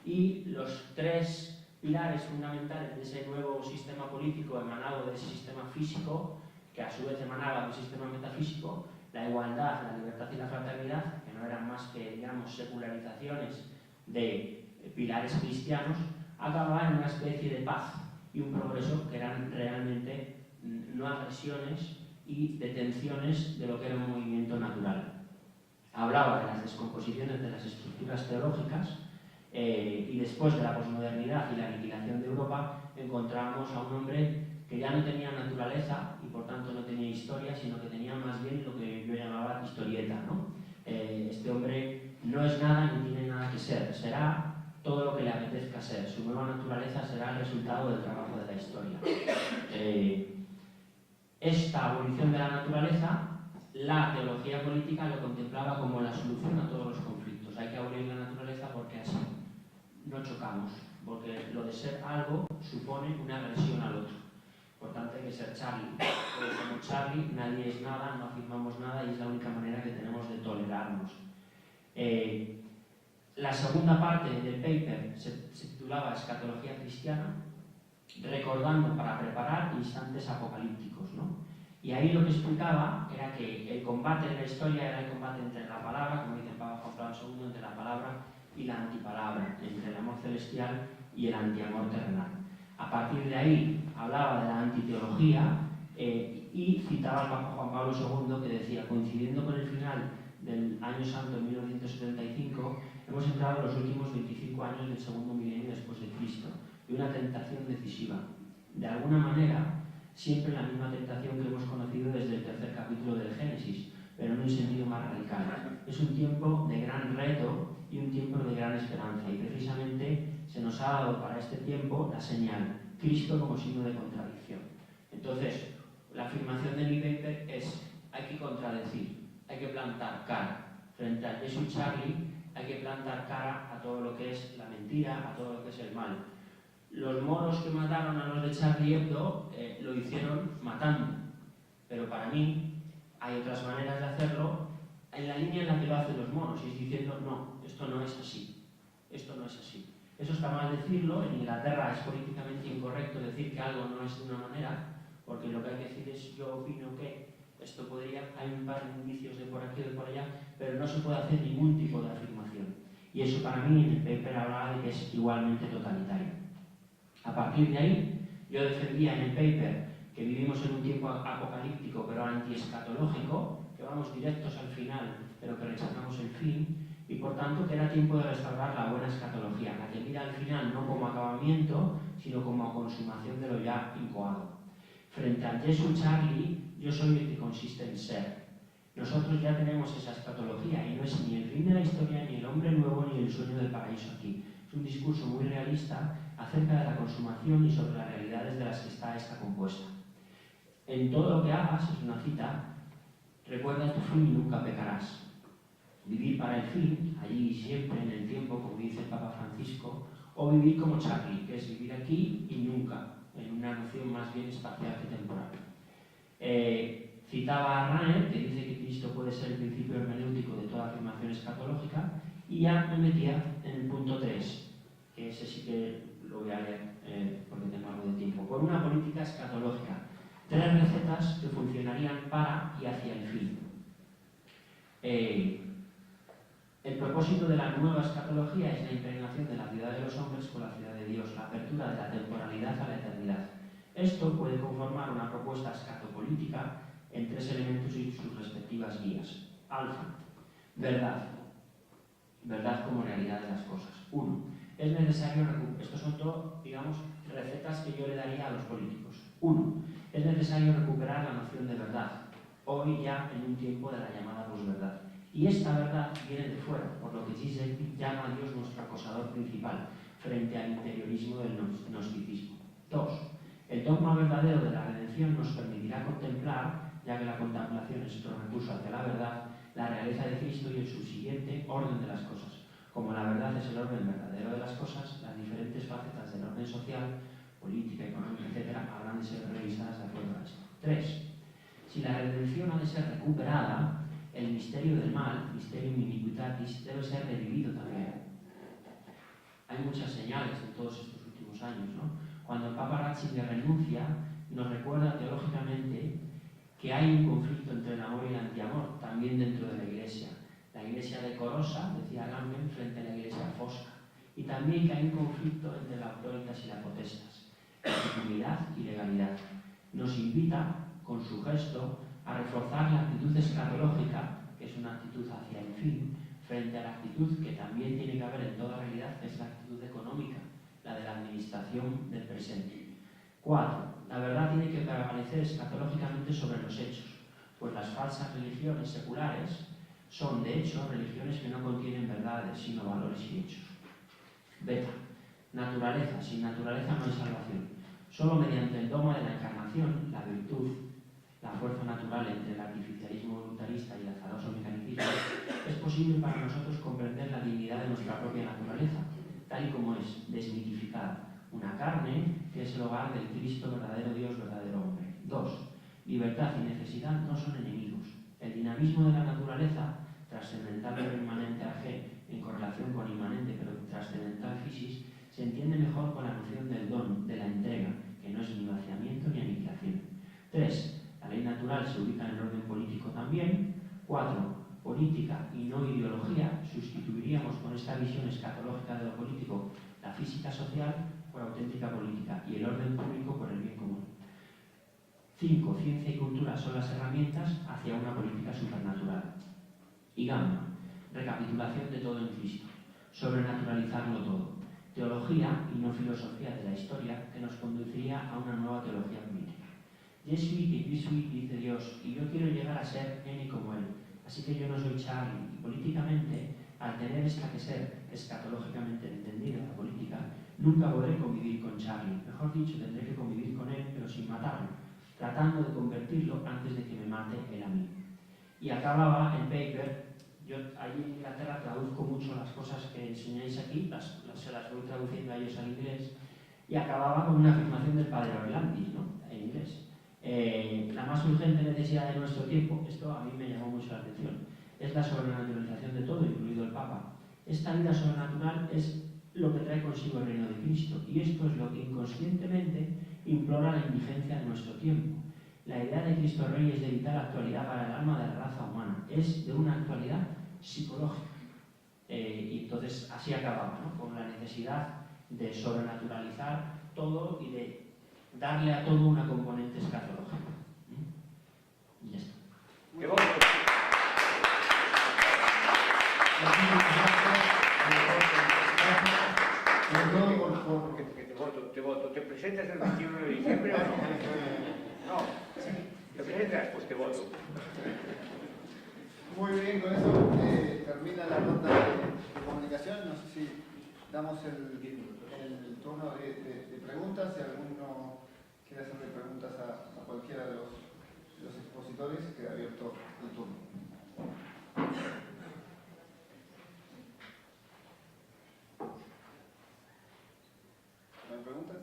y los tres pilares fundamentales de ese nuevo sistema político emanado de ese sistema físico, que a su vez emanaba de un sistema metafísico, la igualdad, la libertad y la fraternidad, que no eran más que, digamos, secularizaciones de pilares cristianos, acababan en una especie de paz y un progreso que eran realmente no agresiones y detenciones de lo que era un movimiento natural. Hablaba de las descomposiciones de las estructuras teológicas y después de la posmodernidad y la aniquilación de Europa encontrábamos a un hombre que ya no tenía naturaleza y por tanto no tenía historia, sino que tenía más bien lo que yo llamaba historieta, ¿no? Este hombre no es nada ni tiene nada que ser, será todo lo que le apetezca ser, su nueva naturaleza será el resultado del trabajo de la historia. Esta abolición de la naturaleza, la teología política lo contemplaba como la solución a todos los conflictos. Hay que abolir la naturaleza porque así no chocamos, porque lo de ser algo supone una agresión al otro. Por tanto, hay que ser Charlie. Porque como Charlie, nadie es nada, no afirmamos nada y es la única manera que tenemos de tolerarnos. La segunda parte del paper se titulaba Escatología cristiana recordando para preparar instantes apocalípticos, ¿no? Y ahí lo que explicaba era que el combate en la historia era el combate entre la palabra, como dice el Papa Juan Pablo II, entre la palabra y la antipalabra, entre el amor celestial y el antiamor terrenal. A partir de ahí hablaba de la antiteología y citaba al Papa Juan Pablo II, que decía, coincidiendo con el final del año santo 1975, hemos entrado en los últimos 25 años del segundo milenio después de Cristo, y una tentación decisiva. De alguna manera, siempre la misma tentación que hemos conocido desde el tercer capítulo del Génesis, pero en un sentido más radical. Es un tiempo de gran reto y un tiempo de gran esperanza, y precisamente se nos ha dado para este tiempo la señal, Cristo como signo de contradicción. Entonces, la afirmación de mi paper es, hay que contradecir, hay que plantar cara. Frente a Jesús Charlie, hay que plantar cara a todo lo que es la mentira, a todo lo que es el mal. Los moros que mataron a los de Charlie Hebdo lo hicieron matando, pero para mí hay otras maneras de hacerlo en la línea en la que lo hacen los moros, y es diciendo, no, esto no es así, esto no es así. Eso está mal decirlo, en Inglaterra es políticamente incorrecto decir que algo no es de una manera, porque lo que hay que decir es, yo opino que esto podría, hay un par de indicios de por aquí o de por allá, pero no se puede hacer ningún tipo de afirmación. Y eso para mí en el paper hablaba de que es igualmente totalitario. A partir de ahí, yo defendía en el paper que vivimos en un tiempo apocalíptico pero antiescatológico, que vamos directos al final, pero que rechazamos el fin, y por tanto que era tiempo de restaurar la buena escatología, la que mira al final no como acabamiento, sino como consumación de lo ya incoado. Frente al Jesús Charlie, yo soy el que consiste en ser. Nosotros ya tenemos esa escatología y no es ni el fin de la historia, ni el hombre nuevo, ni el sueño del paraíso aquí. Es un discurso muy realista acerca de la consumación y sobre las realidades de las que está esta compuesta. En todo lo que hagas, es una cita, recuerda tu fin y nunca pecarás. Vivir para el fin, allí y siempre, en el tiempo, como dice el Papa Francisco, o vivir como Charlie, que es vivir aquí y nunca, en una noción más bien espacial que temporal. Citaba a Rainer, que dice que Cristo puede ser el principio hermenéutico de toda afirmación escatológica, y ya me metía en el punto 3, que ese sí que lo voy a leer porque tengo algo de tiempo. Por una política escatológica, 3 recetas que funcionarían para y hacia el fin. El propósito de la nueva escatología es la impregnación de la ciudad de los hombres con la ciudad de Dios, la apertura de la temporalidad a la eternidad. Esto puede conformar una propuesta escatopolítica en 3 elementos y sus respectivas guías. Alfa, verdad. Verdad como realidad de las cosas. 1. Es necesario recuperar. Estos son todo, digamos, recetas que yo le daría a los políticos. 1. Es necesario recuperar la noción de verdad, hoy ya en un tiempo de la llamada posverdad. Y esta verdad viene de fuera, por lo que Zizek llama a Dios nuestro acosador principal, frente al interiorismo del gnosticismo. 2. El dogma verdadero de la redención nos permitirá contemplar, ya que la contemplación es otro recurso hacia la verdad, la realeza de Cristo y el subsiguiente orden de las cosas. Como la verdad es el orden verdadero de las cosas, las diferentes facetas del orden social, política, económica, etc., habrán de ser revisadas de acuerdo a esto. 3. Si la redención ha de ser recuperada, el misterio del mal, mysterium iniquitatis, debe ser revivido también. Hay muchas señales en todos estos últimos años, ¿no? Cuando el Papa Ratzinger renuncia, nos recuerda teológicamente que hay un conflicto entre el amor y el antiamor, también dentro de la Iglesia. La Iglesia decorosa, decía Gamben, frente a la Iglesia fosca. Y también que hay un conflicto entre la autoritas y la potestas, legitimidad y legalidad. Nos invita, con su gesto, a reforzar la actitud escatológica, que es una actitud hacia el fin, frente a la actitud que también tiene que haber en toda realidad, que es la actitud económica, la de la administración del presente. 4. La verdad tiene que prevalecer escatológicamente sobre los hechos, pues las falsas religiones seculares son, de hecho, religiones que no contienen verdades, sino valores y hechos. Beta. Naturaleza. Sin naturaleza no hay salvación. Solo mediante el dogma de la encarnación, la virtud, la fuerza natural entre el artificialismo voluntarista y el azaroso mecanicismo, es posible para nosotros comprender la dignidad de nuestra propia naturaleza, tal y como es, desmitificada. Una carne que es el hogar del Cristo, verdadero Dios, verdadero hombre. 2. Libertad y necesidad no son enemigos. El dinamismo de la naturaleza, trascendental pero inmanente a G, en correlación con inmanente pero trascendental physis, se entiende mejor con la noción del don, de la entrega, confundíamos con esta visión escatológica de lo político la física social por auténtica política y el orden público por el bien común. 5. Ciencia y cultura son las herramientas hacia una política supernatural. Y gamma, recapitulación de todo en Cristo, sobrenaturalizarlo todo. Teología y no filosofía de la historia que nos conduciría a una nueva teología política. Jesuit y Jesuit dice Dios, y yo quiero llegar a ser N como él, así que yo no soy Charlie. Y políticamente, al tener esta que ser escatológicamente entendida la política, nunca podré convivir con Charlie. Mejor dicho, tendré que convivir con él, pero sin matarlo, tratando de convertirlo antes de que me mate él a mí. Y acababa el paper. Yo allí en Inglaterra traduzco mucho las cosas que enseñáis aquí, se las voy traduciendo a ellos al inglés, y acababa con una afirmación del padre Orlandis, ¿no? En inglés. La más urgente necesidad de nuestro tiempo, esto a mí me llamó mucho la atención, es la sobrenaturalización de todo, incluido el Papa. Esta vida sobrenatural es lo que trae consigo el reino de Cristo, y esto es lo que inconscientemente implora la indigencia de nuestro tiempo. La idea de Cristo Rey es de vital actualidad para el alma de la raza humana, es de una actualidad psicológica. Y entonces así acababa, ¿no? Con la necesidad de sobrenaturalizar todo y de darle a todo una componente escatológica. Y ya está. ¡Qué bonito! Te voto. ¿Te presentas el 21 de diciembre o no? No. ¿Te presentas? Pues te voto. Muy bien, con eso termina la ronda de comunicación. No sé si damos el turno de preguntas. Si alguno quiere hacerle preguntas a cualquiera de los expositores, queda abierto el turno. ¿No hay preguntas?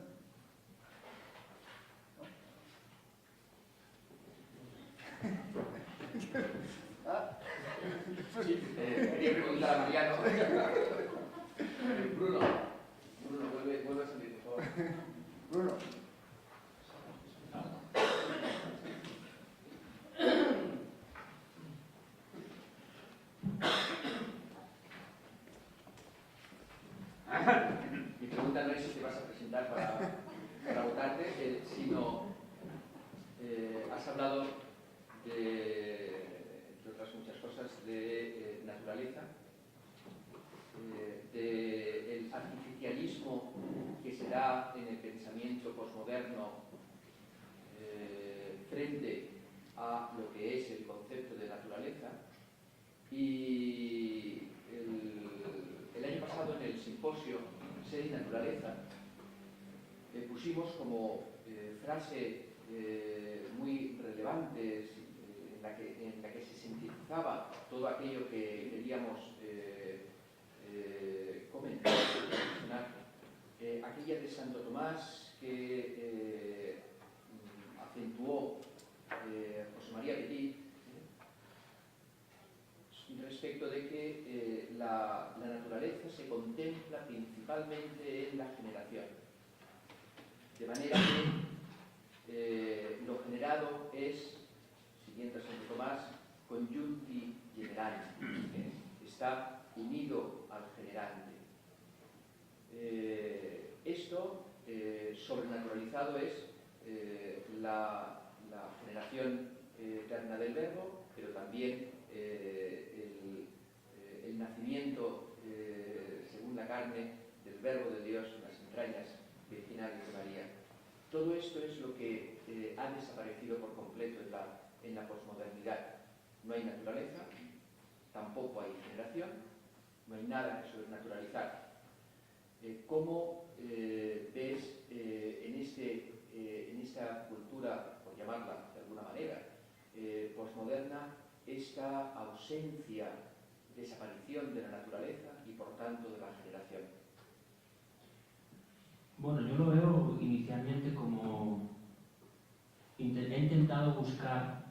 Sí, quería preguntar a Mariano. Bruno, vuelve a salir, por favor. Bruno. Mi pregunta no es si te vas a presentar para votarte, sino has hablado entre otras muchas cosas, de naturaleza, del artificialismo que se da en el pensamiento posmoderno frente a lo que es el concepto de naturaleza. Y el año pasado en el simposio Ser y Naturaleza pusimos como frase muy relevante en la que se sintetizaba todo aquello que queríamos comentar, aquella de Santo Tomás que acentuó José María Petit respecto de que la naturaleza se contempla principalmente en la generación, de manera que lo generado es, siguiendo a Santo Tomás, conjunti generandi, está unido al generante. Esto sobrenaturalizado es la generación eterna del Verbo, pero también el nacimiento según la carne del Verbo de Dios en las entrañas virginales de María. Todo esto es lo que ha desaparecido por completo en la posmodernidad. No hay naturaleza, tampoco hay generación, no hay nada que sobrenaturalizar. ¿Cómo ves en esta cultura, por llamarla de alguna manera, posmoderna, esta ausencia, desaparición de la naturaleza y por tanto de la generación? Bueno, yo lo veo inicialmente como... He intentado buscar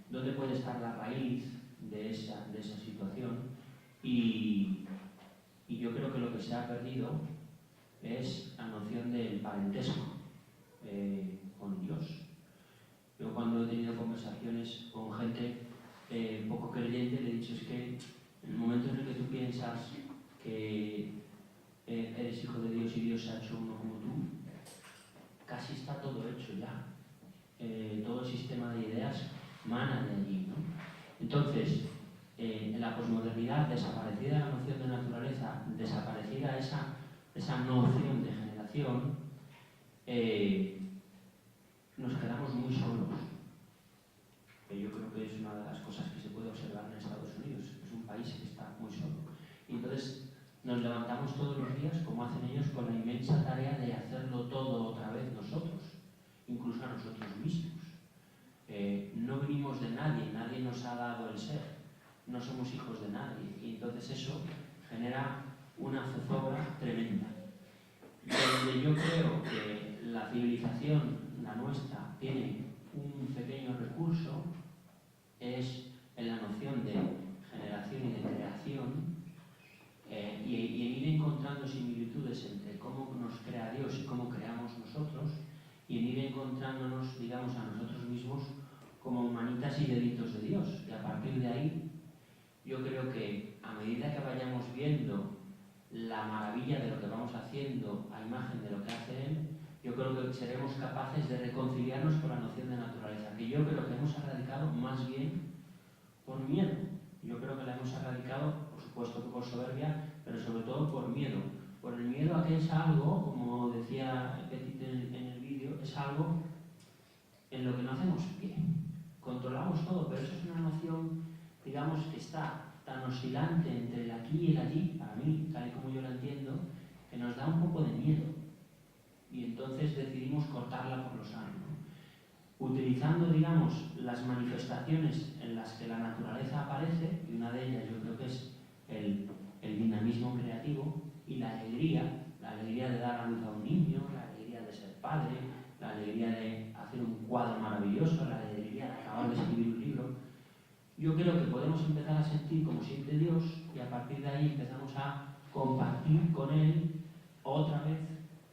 dónde puede estar la raíz de esa situación y yo creo que lo que se ha perdido es la noción del parentesco con Dios. Yo cuando he tenido conversaciones con gente poco creyente le he dicho es que En el momento en el que tú piensas que eres hijo de Dios y Dios se ha hecho uno como tú, casi está todo hecho ya. Todo el sistema de ideas mana de allí, ¿no? Entonces, en la posmodernidad, desaparecida la noción de naturaleza, desaparecida esa noción de generación, nos quedamos muy solos. Yo creo que es una de las cosas que se puede observar en Estados Unidos. Es un país que está muy solo. Y entonces nos levantamos todos los días, como hacen ellos, con la inmensa tarea de hacerlo todo otra vez nosotros, incluso a nosotros mismos. No venimos de nadie, nadie nos ha dado el ser, no somos hijos de nadie. Y entonces eso genera una zozobra tremenda. Donde yo creo que la civilización, la nuestra, tiene un pequeño recurso es en la noción de generación y de creación, y en ir encontrando similitudes entre cómo nos crea Dios y cómo creamos nosotros, y en ir encontrándonos, digamos, a nosotros mismos como manitas y deditos de Dios. Y a partir de ahí, yo creo que a medida que vayamos viendo la maravilla de lo que vamos haciendo a imagen de lo que hace Él, yo creo que seremos capaces de reconciliarnos con la noción de naturaleza, que yo creo que hemos erradicado más bien por miedo. Yo creo que la hemos erradicado, por supuesto que por soberbia, pero sobre todo por miedo. Por el miedo a que es algo, como decía Petit en el vídeo, es algo en lo que no hacemos pie. Controlamos todo, pero eso es una noción, digamos, que está tan oscilante entre el aquí y el allí, para mí, tal y como yo la entiendo, que nos da un poco de miedo. Y entonces decidimos cortarla por lo sano, ¿no? Utilizando, digamos, las manifestaciones en las que la naturaleza aparece, y una de ellas yo creo que es el dinamismo creativo y la alegría de dar a luz a un niño, la alegría de ser padre, la alegría de hacer un cuadro maravilloso, la alegría de acabar de escribir un libro. Yo creo que podemos empezar a sentir como siente Dios y a partir de ahí empezamos a compartir con Él otra vez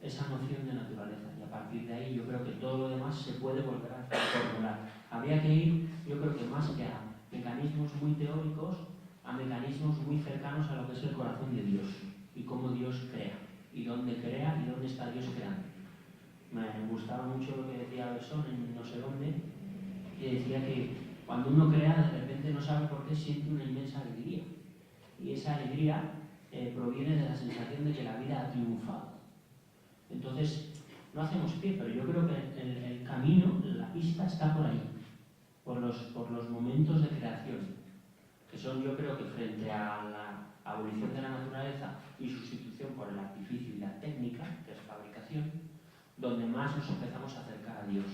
esa noción de naturaleza. Y a partir de ahí yo creo que todo lo demás se puede volver a formular. Habría que ir, yo creo que más que a mecanismos muy teóricos, a mecanismos muy cercanos a lo que es el corazón de Dios y cómo Dios crea, y dónde crea y dónde está Dios creando. Me gustaba mucho lo que decía Besson en no sé dónde, que decía que cuando uno crea, de repente no sabe por qué siente una inmensa alegría. Y esa alegría proviene de la sensación de que la vida ha triunfado. Entonces, no hacemos pie, pero yo creo que el camino, la pista está por ahí, por los momentos de creación, que son, yo creo que frente a la abolición de la naturaleza y sustitución por el artificio y la técnica, que es fabricación, donde más nos empezamos a acercar a Dios,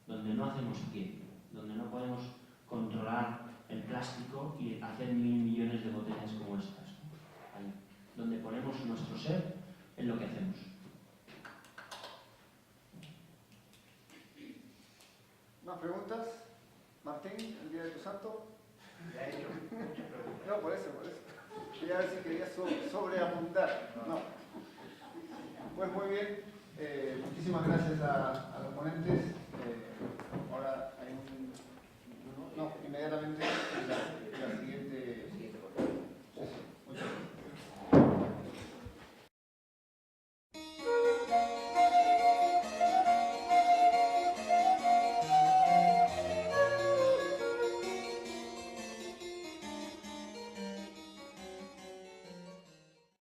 donde no hacemos pie, donde no podemos controlar el plástico y hacer 1000 millones de botellas como estas, ¿no? Ahí, donde ponemos nuestro ser en lo que hacemos. ¿Más preguntas? Martín, el día de tu santo. Ya he hecho muchas preguntas. No, por eso. Quería ver si querías sobreabundar. No. Pues muy bien. Muchísimas gracias a los ponentes.